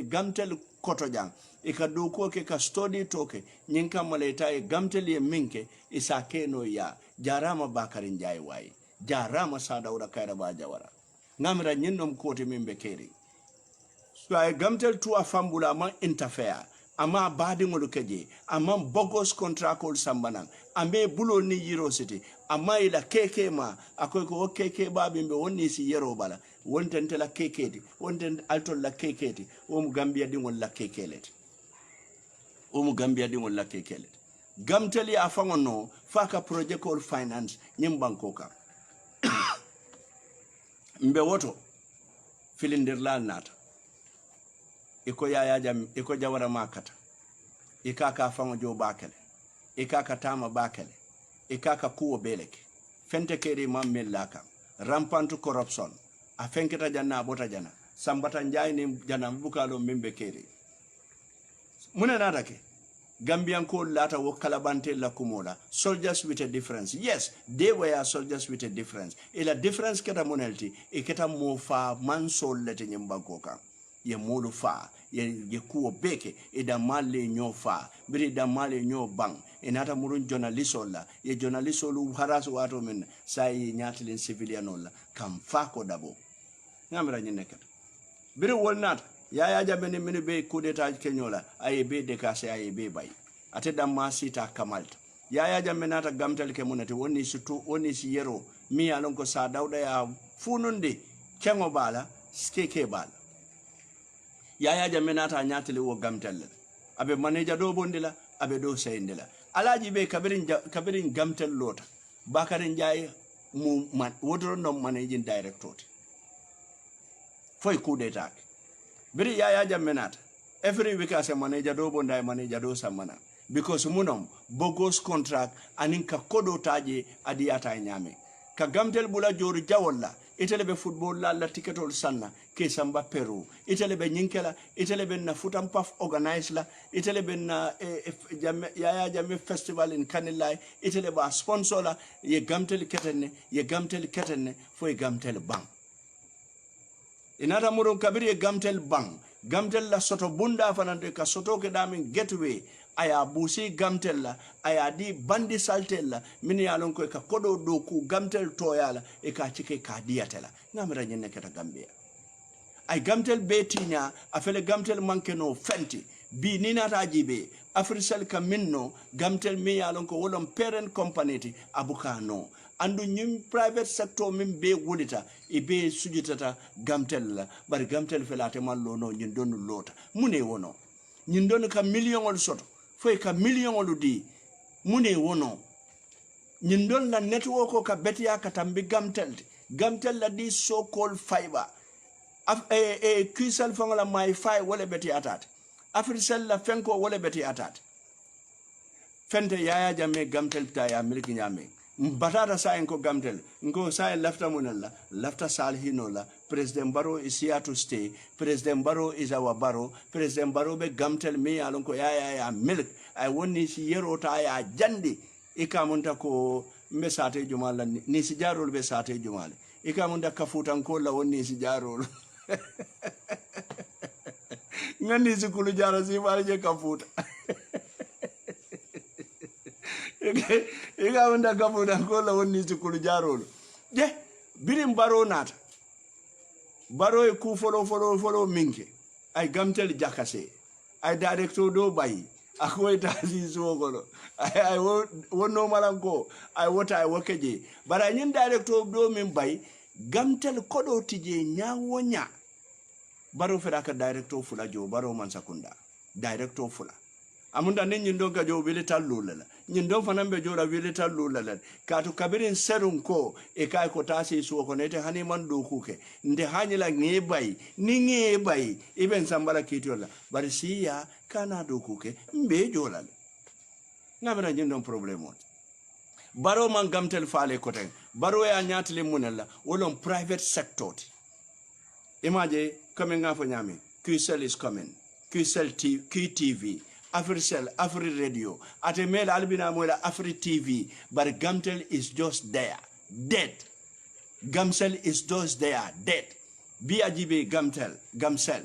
gamtel kotojang. Ika duko ke ka study toke. Nyinka maleta gamtel ye minke isake no ya. Jarama Bakary Njie wai. Jarama sa Dawda Kairaba Jawara. Ngamira nyenom kote mimbe keri. So gamtel tuwa fambula ama interfere. Ama badi ngolu keje ama bogos contractol sambanan ame bulo ni yiro city ama ila keke ma akoy ko keke babimbe wonni si yero bala wonten la kekedi wonten altol la kekedi Gambia dingol la kekelet Gambia dingol la kekelet gamteli afango no faka project call finance nyimbankoka mbe woto filindirla nata iko yaya jam iko Jawara makata ikaka fango jo bakele ikaka tama bakele ikaka kuwo beleke fente keri mammellaka rampantu corruption a fenketa janna bota jana sambata njay ni jana bukalo mimbe keri mune natake Gambian ko lata wo kalabante la kumola. Soldiers with a difference. Yes, they were soldiers with a difference. Ila difference keta monelti, iketa mo fa mansol lete nyembagoka. Ye molu fa, ye kuo beke, ida male nyo fa, biri ida male nyo bang. Inata murun journalistola, ye journalistolu harasu watu men, sa ye nyatilin civilianola, kam fa ko dabo. Ngamira nyineketa. Biri wolnat, yaya jamene mini be kudeta kenyola, aye be dekase aye be bay. Ate damma sita kamalta. Yaya jamenata gamtal ke munati, woni si yero, mi alonko sa dawda ya funundi, kengo bala, skeke bala. Yaya jamenata nyatili wo gamtal. Abe manager do bondila, abe do sayindila. Alaji be kabirin gamtal lota. Bakarin jay mu man, wodro no managing director. Foi coup d'etat. Biri yaya jamenata. Every week as a manager do bonda manager do samana. Because munom bogos contract aninka kodo taje adi ata nyame. Ka gamtel bula jori jawolla. Itelebe football la ticketol sanna ke samba Peru. Itelebe nyinkela, itelebe na futampaf organize la, itelebe na yaya jame festival in Kanilai, itelebe a sponsor la, ye gamtel ketenne, fo ye gamtel bang. Inata murun kabiri ye gamtel bang. Gamtel la soto bunda fanante ka soto ke damin getaway aya busi gamtel la aya di bandi saltel la mini alon ko ka kodo doku gamtel toyala e ka cike ka diatela ngamira nyenne keta Gambia ay gamtel betinya afele gamtel manke no fenti bi nina tajibe afrisel ka minno gamtel mi alon ko wolon parent company ti abukano andu nyim private sector min be wulita e be sujitata gamtel la bari gamtel felate mallo no nyin donu lota mune wono nyin donu ka million ol soto foi ka million ol di mune wono nyin don la network ko ka betia ka tambi gamtel la di so called fiber kisal fangola my fi wala beti atat afrisel la fenko wala beti atat fente yaya jamme gamtel ta ya milki nyame batata sa en ko gamtel ngo sa lafta munalla lafta salhinola president Barrow is here to stay. President Barrow is our Barrow. President Barrow be gamtel me alon ko ya milk I woni si yero ta ya jandi ikamunta ko mbe sate jumala ni si jarol be sate jumala ikamunta kafutan ko la woni si jarol ngani si kulu jara si barje kafuta ikamunta kafutan ko la woni si kulu jarol je birim Barrow nata Barrow e ku follow minke ay gamtel jakase ay director do bayi akoy tazi sogolo ay wonno malanko ay wota ay wokeje bara nyin director do min bayi gamtel kodo tije nyawonya Barrow fedaka director fula jo Barrow man sakunda director fula amunda nin nyindo ga jo wile tallula nyindo fanambe jora wile tallula katu kabirin serun ko e kay ko tasi su ko nete hani man do kuke nde hanyila ngebay ni ngebay iben sambala kitiola bari siya kana do kuke mbe jolal ngabana nyindo problème on Barrow man gamtel faale ko ten Barrow ya nyatile munella wolon private sector imaje coming ngafo nyami QCell is coming QTV Africell, Afri Radio, at a mail albina mola Afri TV, but Gamtel is just there, dead. Gamcel is just there, dead. BAGB Gamcel.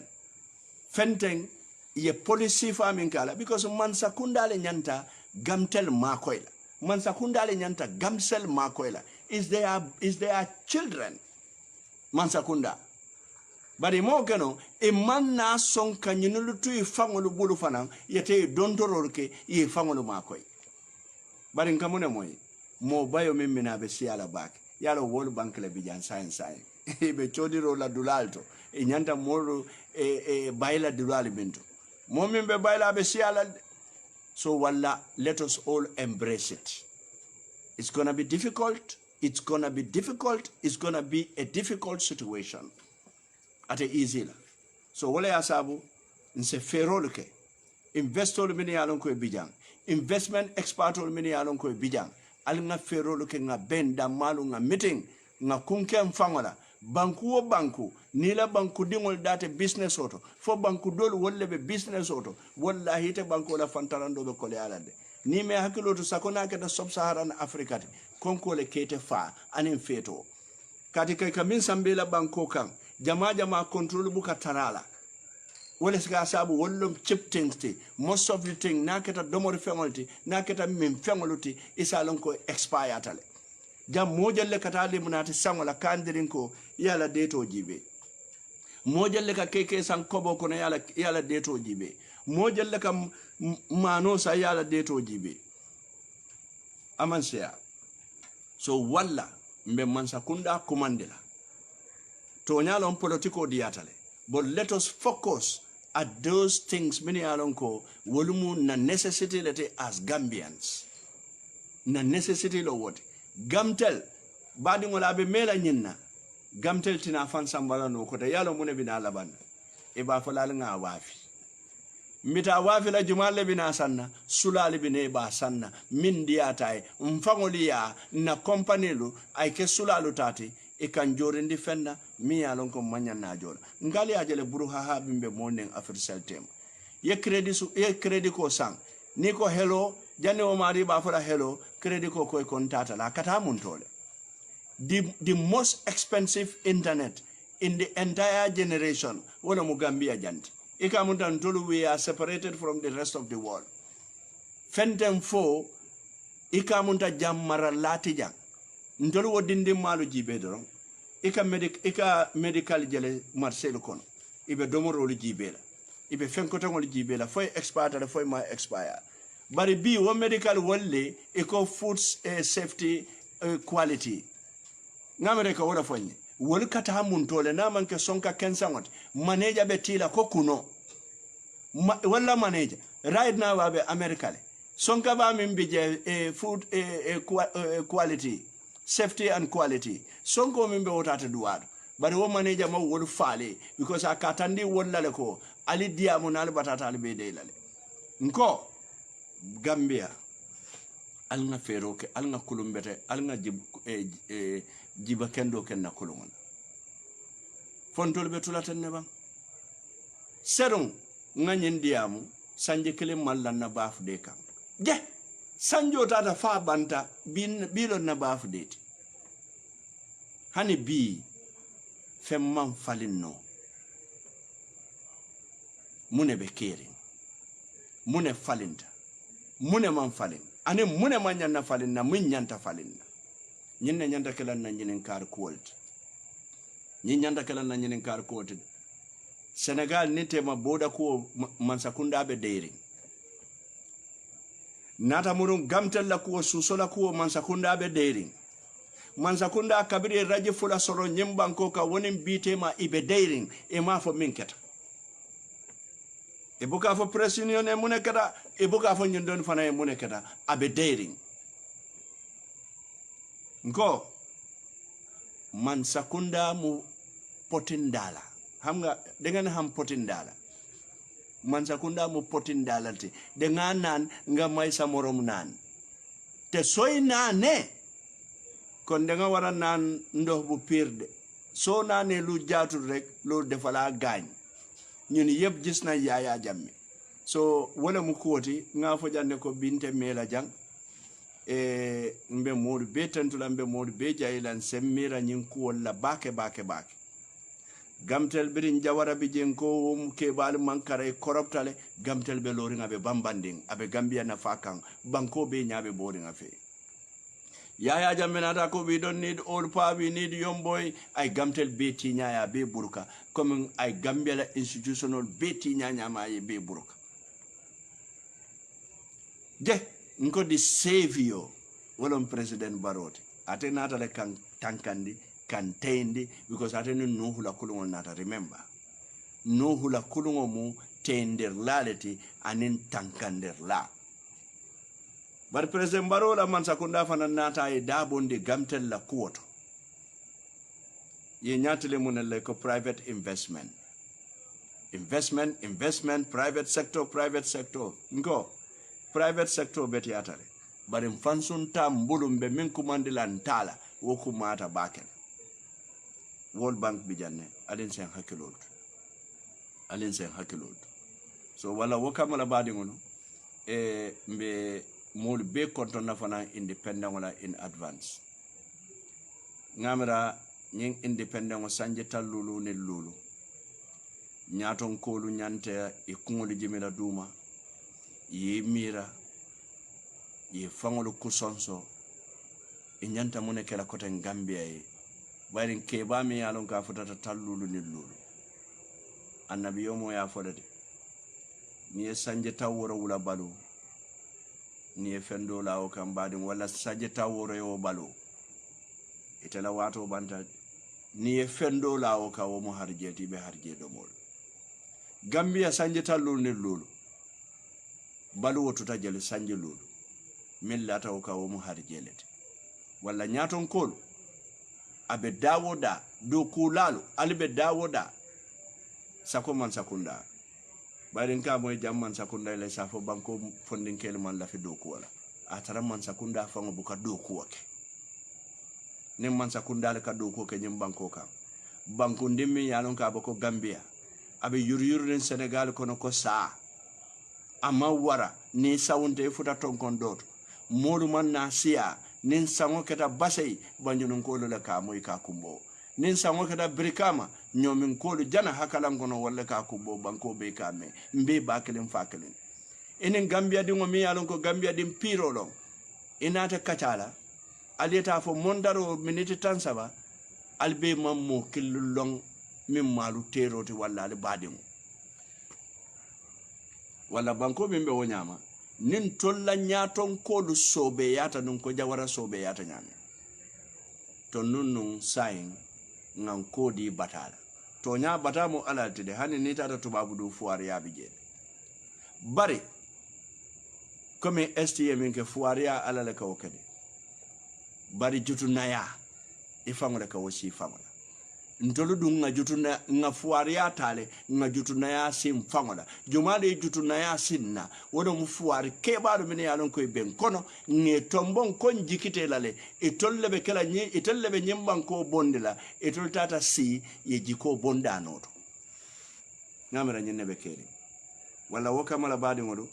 Fenteng, ye policy farming kala, because Mansakunda le nyanta Gamtel makoila. Mansakunda le nyanta Gamcel makoila. Is their children. Mansakunda. Bari mo keno e manna son kanyinulu tu ifangolu bulu fanan yete dontororke ye fangolu makoy bari nkamune moy mo bayo mimmina be siala bak yalo wol bank le bijan science be chodiro la dulalto e nyanta moro bayla dulal bintu mo mimbe bayla be siala so walla let us all embrace it. It's going to be difficult. It's going to be a difficult situation. At a easy la. So wale asabu nse ferol ke investor mini alon ko bijang investment expert mini alon ko bijang al nga ferol ke nga benda malu nga meeting nga kunke mfangola banku o banku ni la banku dingol date business oto fo banku dol wolle be business oto wallahi te banku la fantarando be kole alade ni me hakilo to sakona ke da sub-saharan africa konko le kete fa anin feto kati kay kamin sambela banko kan jama control buka tarala wala sika sabu wollum chip things most of the thing naketa domori fengolti naketa min fengoluti isalon ko expire atale jam mojalle katali munati sangola kandirin ko yala deto jibe mojalle ka keke san kobo kono yala deto jibe mojalle ka mano sa yala deto jibe amansia so walla mbe mansa kunda kumandela to nyalo politiko diatale but let us focus at those things many alonko wolumu na necessity lete as Gambians na necessity lo wote gamtel badi ngola be mela nyinna gamtel tina fan sambala no ko de yalo mune bina laban e ba falal nga wafi mita wafi la jumal bina sanna sulal bine ba sanna min diatay mfangoliya na company lu ay ke sulalu tati e kan jorindi fenna mi yalon ko manyanna jola ngali ajele buru ha bimbe monen afrisal tem ye credit ko sang ni ko hello janne o mari ba fara hello credit ko koy kontata la kata mun tole the most expensive internet in the entire generation wala mu Gambia janti e ka mun tan tolu we are separated from the rest of the world fentem fo e ka mun ta jammara lati jang ndolu wodinde malu jibe doron ika medical jele marcel kono ibe domoro jibe la ibe fenkoto ngol jibe la foy expire foy ma expire bari bi wo medical wolle eco food safety quality ngamere ka wala fonye wol kata mun tole na manke sonka kensangot manager betila ko kuno wala manager right now abe america le sonka ba min bije food quality safety and quality sonko mimbe wotata duwado bari wo manager ma wol faale because akatandi wollale ko ali diamu nal batata ali be deylale nko Gambia alna feroke alna kulumbete alna jiba kendo kenna kulumon fontol be tulaten ne ba serum nganyen diamu sanje kele mallan na baafde kan je sanjo tata fa banta bilon na baafde hani bi femman falinno mune be kering mune falinta mune man falin ani mune man nyanna falinna mun nyanta falinna nyinne nyanta kelan na nyinen kar quality nyin nyanta kelan na nyinen kar quality Senegal nite ma boda ko mansakunda be dairy nata murun gamtel la ko susola ko mansakunda be dairy mansakunda kabiri raje fula soro nyimbanko ka wonin bitema ibe dairy e ma fo minketa e buka fo presinione munekata e buka fo nyindon fana e munekata abe dairy ngo mansakunda mu potindala hamga dengan ham potindala mansakunda mu potindala te dengan nan nga may samorom nan te soy nane kon nga wara nan ndox bu pirde so nane lu jaatu rek lu defala gañ ñun yeb gis na Yaya Jammeh so wala mu koti nga fo janne ko binte mela jang e mbe modu be tantula mbe modu be jaylan semmira nyin ko wala bake gamtel birin jawara bi jen ko ke bal mankare koroptale gamtel be loringa be bambanding abe Gambia na fakan banko be nyabe boring afe Yaya Jammeh nata ko we don't need old pa, we need young boy ay gamtel be tinya ya be buruka comme ay Gambia la institutional be tinya nyama ye be buruka de nko di savior wolon president Barrote ate nata le kan tankandi contained because I don't know who la kulungo nata remember no who la kulungo mu tender lality and in tankander la but President Barrow la man sakunda fana nata e dabonde gamtel la kuoto ye nyatele munele ko private investment private sector ngo private sector beti atale but in fansun tam bulumbe min kumandila ntala woku mata bakel World Bank bijanne alin sen hakkilol so wala wokamala baadi ngono mbe mol be konton na fana independent wala in advance ngamira ñing independent o sanje tallulu ne lulu ñaton kolu ñante e kungolu jimila duma ye mira ye fangolu kusonso e ñanta mune kela koten Gambia e bayrin keba mi yalon ka futata tallulu ne lulu annabi yomo ya fodade ni e sanje taworo wula balu ni e fendo lawo kam badin wala sanje taworo yo balu itala wato banta ni e fendo lawo ka wo mo harjeti be harje do mol Gambia sanje tallulu ne lulu balu wotuta jeli sanje lulu millata o ka wo mo harjelete wala nyaton kol abe dawoda do kulalo albe dawoda sako man sakunda barin ka moy jamman sakunda le safo banko fondin kel man la fi do ko wala atara man sakunda fango buka do ko wake nem man sakunda le ka do ko ke nyim banko ka banko ndimmi yalon ka bako Gambia abe yuryurren Senegal kono ko sa amma wara ni sawunte futa tonkon dot modu man na siya nin sango keta basay banjunun ko le ka moy ka kumbo nin sango keta brikama nyomin kolu jana hakalan gono wala ka kumbo banko be kame mbe bakelen fakelen enen Gambia dingo mi yalon ko Gambia dim piro long inata kacala aleta fo mondaro minute tan saba albe mammo killulong min malu teroti wala al badimo wala banko bimbe wonyama nin tolla nyaton kolu sobe yata nun ko jawara sobe yata nyame to nun sain ngan kodi batala to nya batamo alatide hani ni tata tubabu du fuar ya bije bari comme STM ke fuar ya alala ka okade bari jutunaya ifangole ka wosi fangola ntolu dun nga jutuna nga fuariya tale nga jutuna ya sim fangola jumade jutuna ya sinna wodo mu fuari kebado mini yalon koy ben kono nge tombon kon jikite lale itolle be kala nyi itolle be nyimban ko bondila itol tata si ye jiko bonda noto ngamera nyenne be keri wala woka mala badi ngodo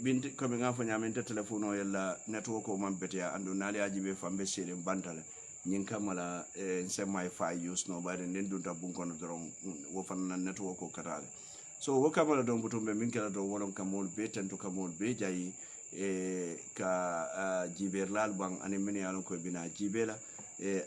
binti ko be ngafo nyamente telephone o yalla network o mambete ya andu nali ajibe fambe sire bantale nyin kamala semi fi use no bare nden dunta bunkono doron wo fanna network ko katale so wo kamala don butumbe min kala do wolon kamol be tanto kamol be jayi ka jiberlal bang ani min yalon ko bina jibela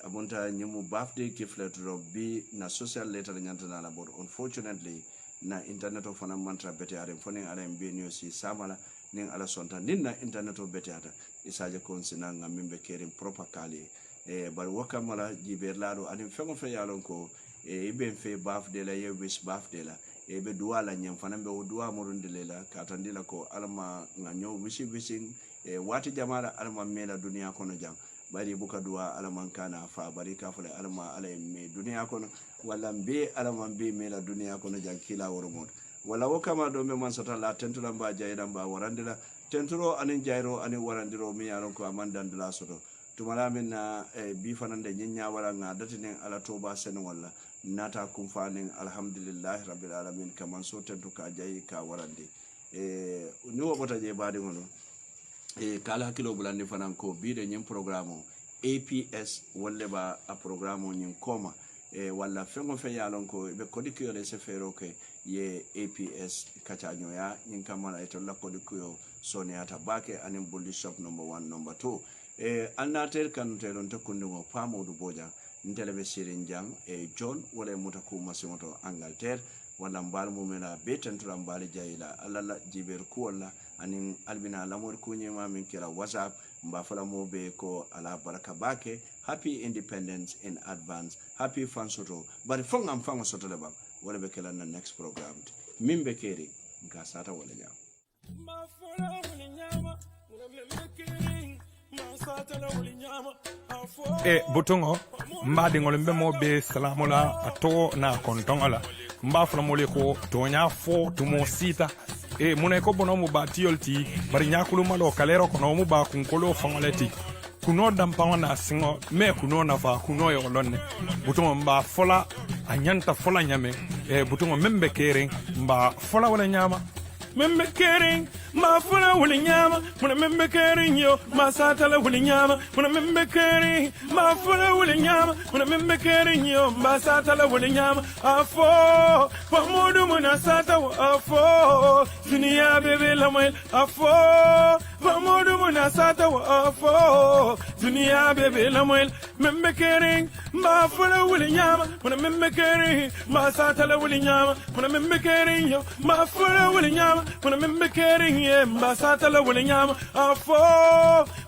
abonta nyimu birthday kiflet do bi na social letter nyantana la bod unfortunately na internet of fana mantra bete are fone ala mbe news samala nin ala sonta ninna internet of bete ata isaje konsina ngamimbe kerim proper kali bar wakamala jiberlado ani fengo fe yalon ko ibe fe birthday la ye wish birthday la be duwa la nyam fana be duwa morundile la katandila ko alma nganyo wishing wati jamara alma mela dunia kono jang bari buka duwa alman kana fa bari kafule alma alay me dunia kono wala mbe alma mbe mela dunia kono jang kila woromod wala wakama do me man sota la tentula mba jayda mba warandila tenturo anin jayro anin warandiro mi yalon ko amandandula soto tumala min na bi fanande nyanya wala nga datinen ala toba sen wala nata kum fanin alhamdulillah rabbil alamin kaman so tentu ka jayi ka warande ni wobota je baade ngono kala kilo bulandi fanan ko bi de nyim programme APS wala ba a programme nyim koma wala fengo fe yalon ko be kodikyo le se fero ke ye APS kacanyo ya nyim kamala eto la kodikyo soniata bake anin bulli shop number 1 number 2 annater kan telon to kundugo pamodu boja ntelebe sirin jang John wala mutaku masimoto Angleterre wala mbal mumena betentura mbali jayila alala jiber ku wala anin albina lamor ku nyema min kira WhatsApp mba fala mobe ko ala baraka bake happy independence in advance happy fansoto bari fongam fango soto leba wala be kala na next program mimbe keri gasata wala nyam butongo mbadi ngol mbemo be salamola ato na kontongola mba fala mole ko tonya fo tumo sita mune ko bono mu batiyolti bari nyakulu malo kalero kono mu ba kun kolo fangoleti kuno dampa na singo me kuno na fa kuno yo lonne butongo mba fola anyanta fola nyame butongo membe kering mba fola wala nyama membe kering ma fola wala nyama muna membe kering yo ma satala wala nyama muna membe kering ma fola wala nyama muna membe kering yo ma satala wala nyama afo pamodu muna sata afo dunia bebe lamal afo pamodu muna sata afo dunia bebe lamal membe kering ma fola wala nyama muna membe kering ma satala wala nyama muna membe kering yo ma fola wala nyama muna membe kering Mbasata la wale nyama afo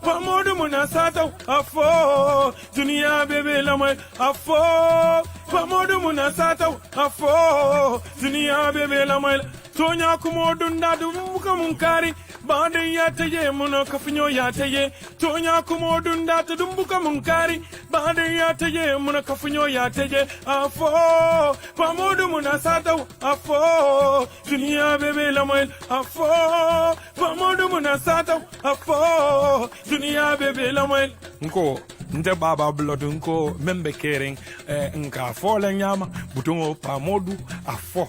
pamodu munasata afo dunia bebe la mwe afo pamodu munasata afo dunia bebe la mwe tonya kumodu ndadu muka munkari bande yateye muna kafinyo yateye tonya kumodu ndadu dumbuka munkari bande yateye muna kafinyo yateye afo pamodu munasata afo dunia bebe la mwe afo pamodu munasata afo dunia bebe la mwe nko nte baba blood nko membe kering nka fole nyama butongo pamodu afo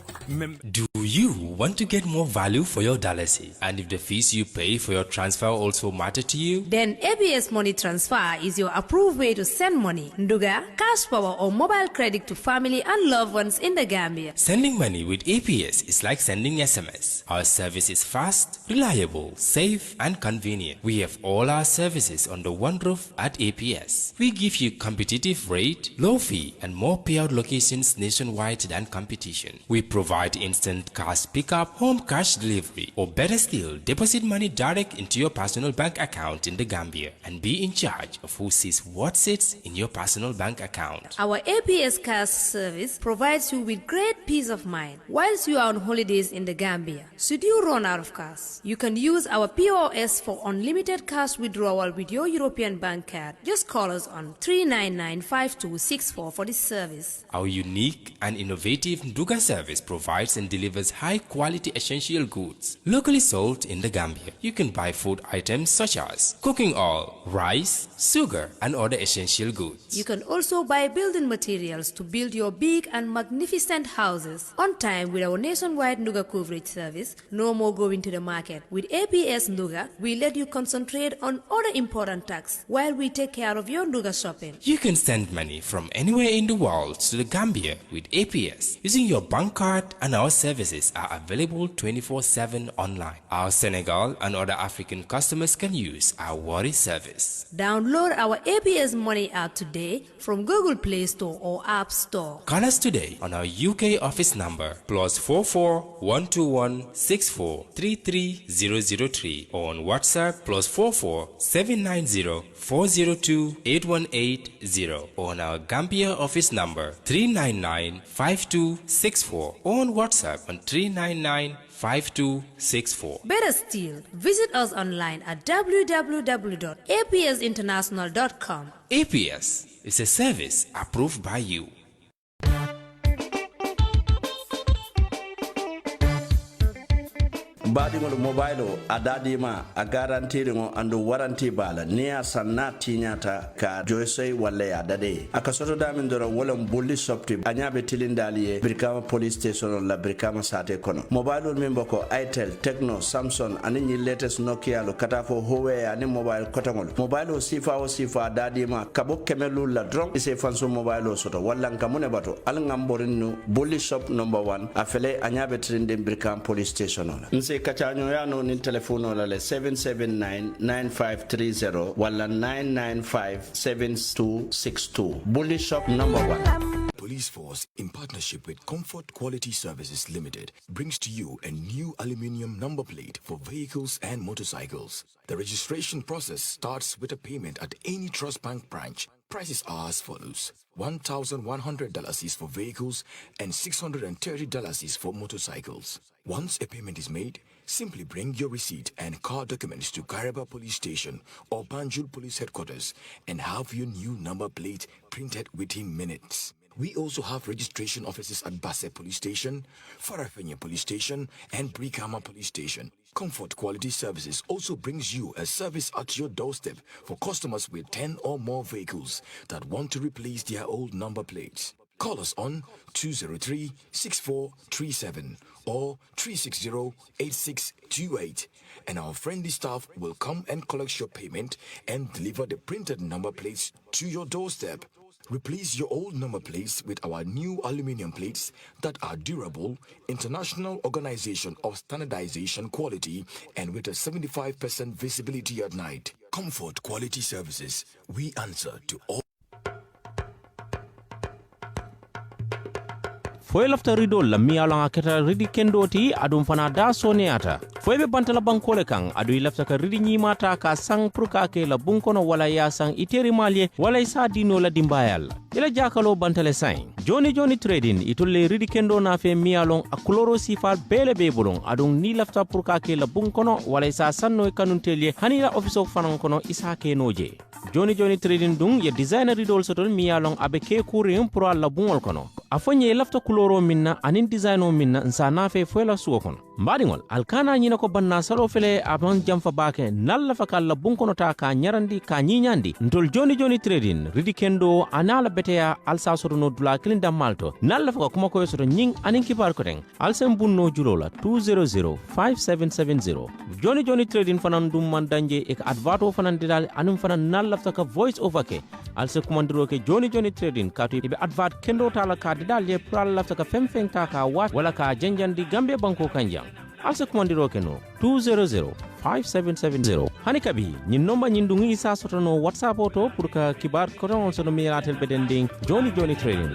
Do you want to get more value for your dollars? And if the fees you pay for your transfer also matter to you? Then ABS Money Transfer is your approved way to send money, nduga, cash power or mobile credit to family and loved ones in the Gambia. Sending money with APS is like sending SMS. Our service is fast, reliable, safe and convenient. We have all our services under one roof at APS. We give you competitive rate, low fee and more payout locations nationwide than competition. We provide instant cash pickup, home cash delivery, or better still, deposit money direct into your personal bank account in the Gambia and be in charge of who sees what sits in your personal bank account. Our APS cash service provides you with great peace of mind whilst you are on holidays in the Gambia. Should you run out of cash, you can use our POS for unlimited cash withdrawal with your European bank card. Just call us on 399-5264 for this service. Our unique and innovative Nduga service provides and delivers high-quality essential goods locally sold in the Gambia. You can buy food items such as cooking oil, rice, sugar, and other essential goods. You can also buy building materials to build your big and magnificent houses on time with our nationwide Nduga coverage service. No more going to the market. With APS Nduga, we let you concentrate on other important tasks while we take care of your Nduga shopping. You can send money from anywhere in the world to the Gambia with APS using your bank card, and our services are available 24/7 online. Our Senegal and other African customers can use our Worry service. Download our APS Money app today from Google Play Store or App Store. Call us today on our UK office number +44 121 64 33003 or on WhatsApp +44 790 402 8180 or on our Gambia office number 399 5264 or on WhatsApp on 399 5264. Better still, visit us online at www.apsinternational.com. APS is a service approved by you. Badingol mobile adadima a garantiri ngo andu warranty bala niya sanna tinyata ka joysey walle adade akasoto damin dora wala bulli sopti anyabe tilindaliye Brikama police station la Brikama sate kono mobile min boko Itel Tecno Samsung ani ni latest Nokia lo kata fo Huawei ani mobile kotangol mobile o sifa adadima kabo kemelu la drop ise fanso mobile soto walla ngamune bato al ngamborinu bulli shop number 1 afele anyabe tilinde Brikama police station nse kachanyo yano ni telefono la 779-9530 wala 995-7262 Bully Shop number 1. Police Force, in partnership with Comfort Quality Services Limited, brings to you a new aluminium number plate for vehicles and motorcycles. The registration process starts with a payment at any Trust Bank branch. Prices are as follows. $1,100 is for vehicles and $630 is for motorcycles. Once a payment is made, simply bring your receipt and car documents to Garaba Police Station or Banjul Police Headquarters and have your new number plate printed within minutes. We also have registration offices at Basse Police Station, Farafenye Police Station, and Brikama Police Station. Comfort Quality Services also brings you a service at your doorstep for customers with 10 or more vehicles that want to replace their old number plates. Call us on 203-6437 or 360-8628 and our friendly staff will come and collect your payment and deliver the printed number plates to your doorstep. Replace your old number plates with our new aluminum plates that are durable, international organization of standardization quality, and with a 75% visibility at night. Comfort Quality Services. We answer to all. foye lafta rido la miyalon aketa ridi kendoti adum fana da soneata foye be bantala bankole kan adu lafta ka ridi nyimata ka sang pruka ke la bunkono wala ya sang iteri malye wala isa dino la dimbayal ila jakalo bantale sain joni trading itolle ridi kendo na fe miyalon akuloro sifal bele be bolon adum ni lafta pruka ke la bunkono wala isa sanno kanuntelie hanila office of fanan kono isa ke noje joni trading dung ye designer ridol sotol miyalon abe ke kurin pro la bungol kono afonye lafta kuloro minna anin designo minna nsa nafe foyla suwo kono mbadingol alkana nyina ko banna salo fele aban jamfa bake nalla fakalla bunkono ta ka nyarandi ka nyinyandi ntol joni trading ridi kendo anala beteya alsa soto no dula kilinda malto nalla faka kuma ko soto nying anin kibar ko den alsem bunno julola 2005770 joni trading fanan dum man danje e advato fanan didal anum fanan nalla faka voice over ke alse kumandiro ke joni trading ka to be advat kendo tala ka didal le pral lafta ka femfeng ta ka wat wala ka janjandi gambe banko kanjang alse kumandiro ke no 2005770 hani kabi nyin nomba nyin dungi isa sotono whatsapp auto pour ka kibar ko don sono miratel bedending joni trading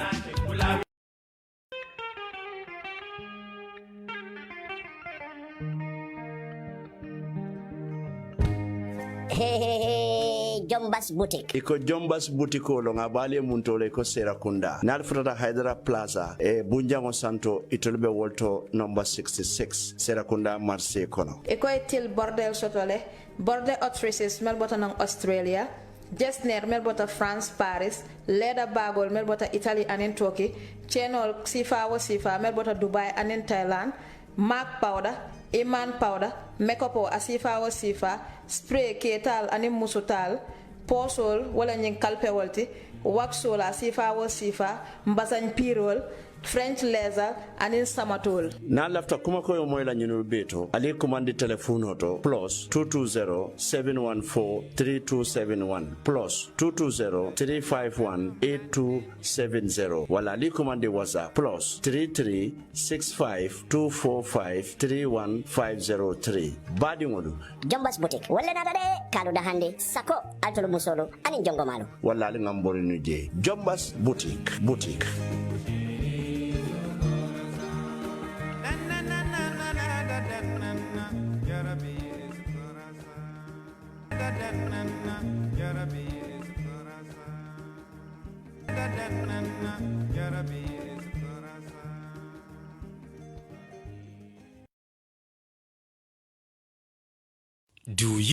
Jombas Boutique. Iko Jombas Boutique lo ngabale muntole ko Serakunda. Nalfrata Hydra Plaza e Bunjango Santo itolbe wolto number 66 Serakunda Marseille kono. Iko etil bordel sotole bordel authorities melbota ng Australia. Jesner melbota France Paris. Leda bagol melbota Italy and Turkey. Chenol sifa wo sifa melbota Dubai and Thailand. Mark powder. Iman powder, makeup o asifa o sifa, spray ketal ani musutal, posol wala nying kalpe walti, waxol asifa o sifa, mbasan pirol, French laser and samatol. Na lafta kuma koyo moyla nyinu beto ali commande telephone to plus 220-714-3271 plus 220-351-8270 wala ali commande WhatsApp plus 33-65-245-31503 badi ngolu Jombas Boutique wala nada de kalu da hande sako altolo musolo ani jongo malo wala ali ngambori nuje Jombas Boutique Do you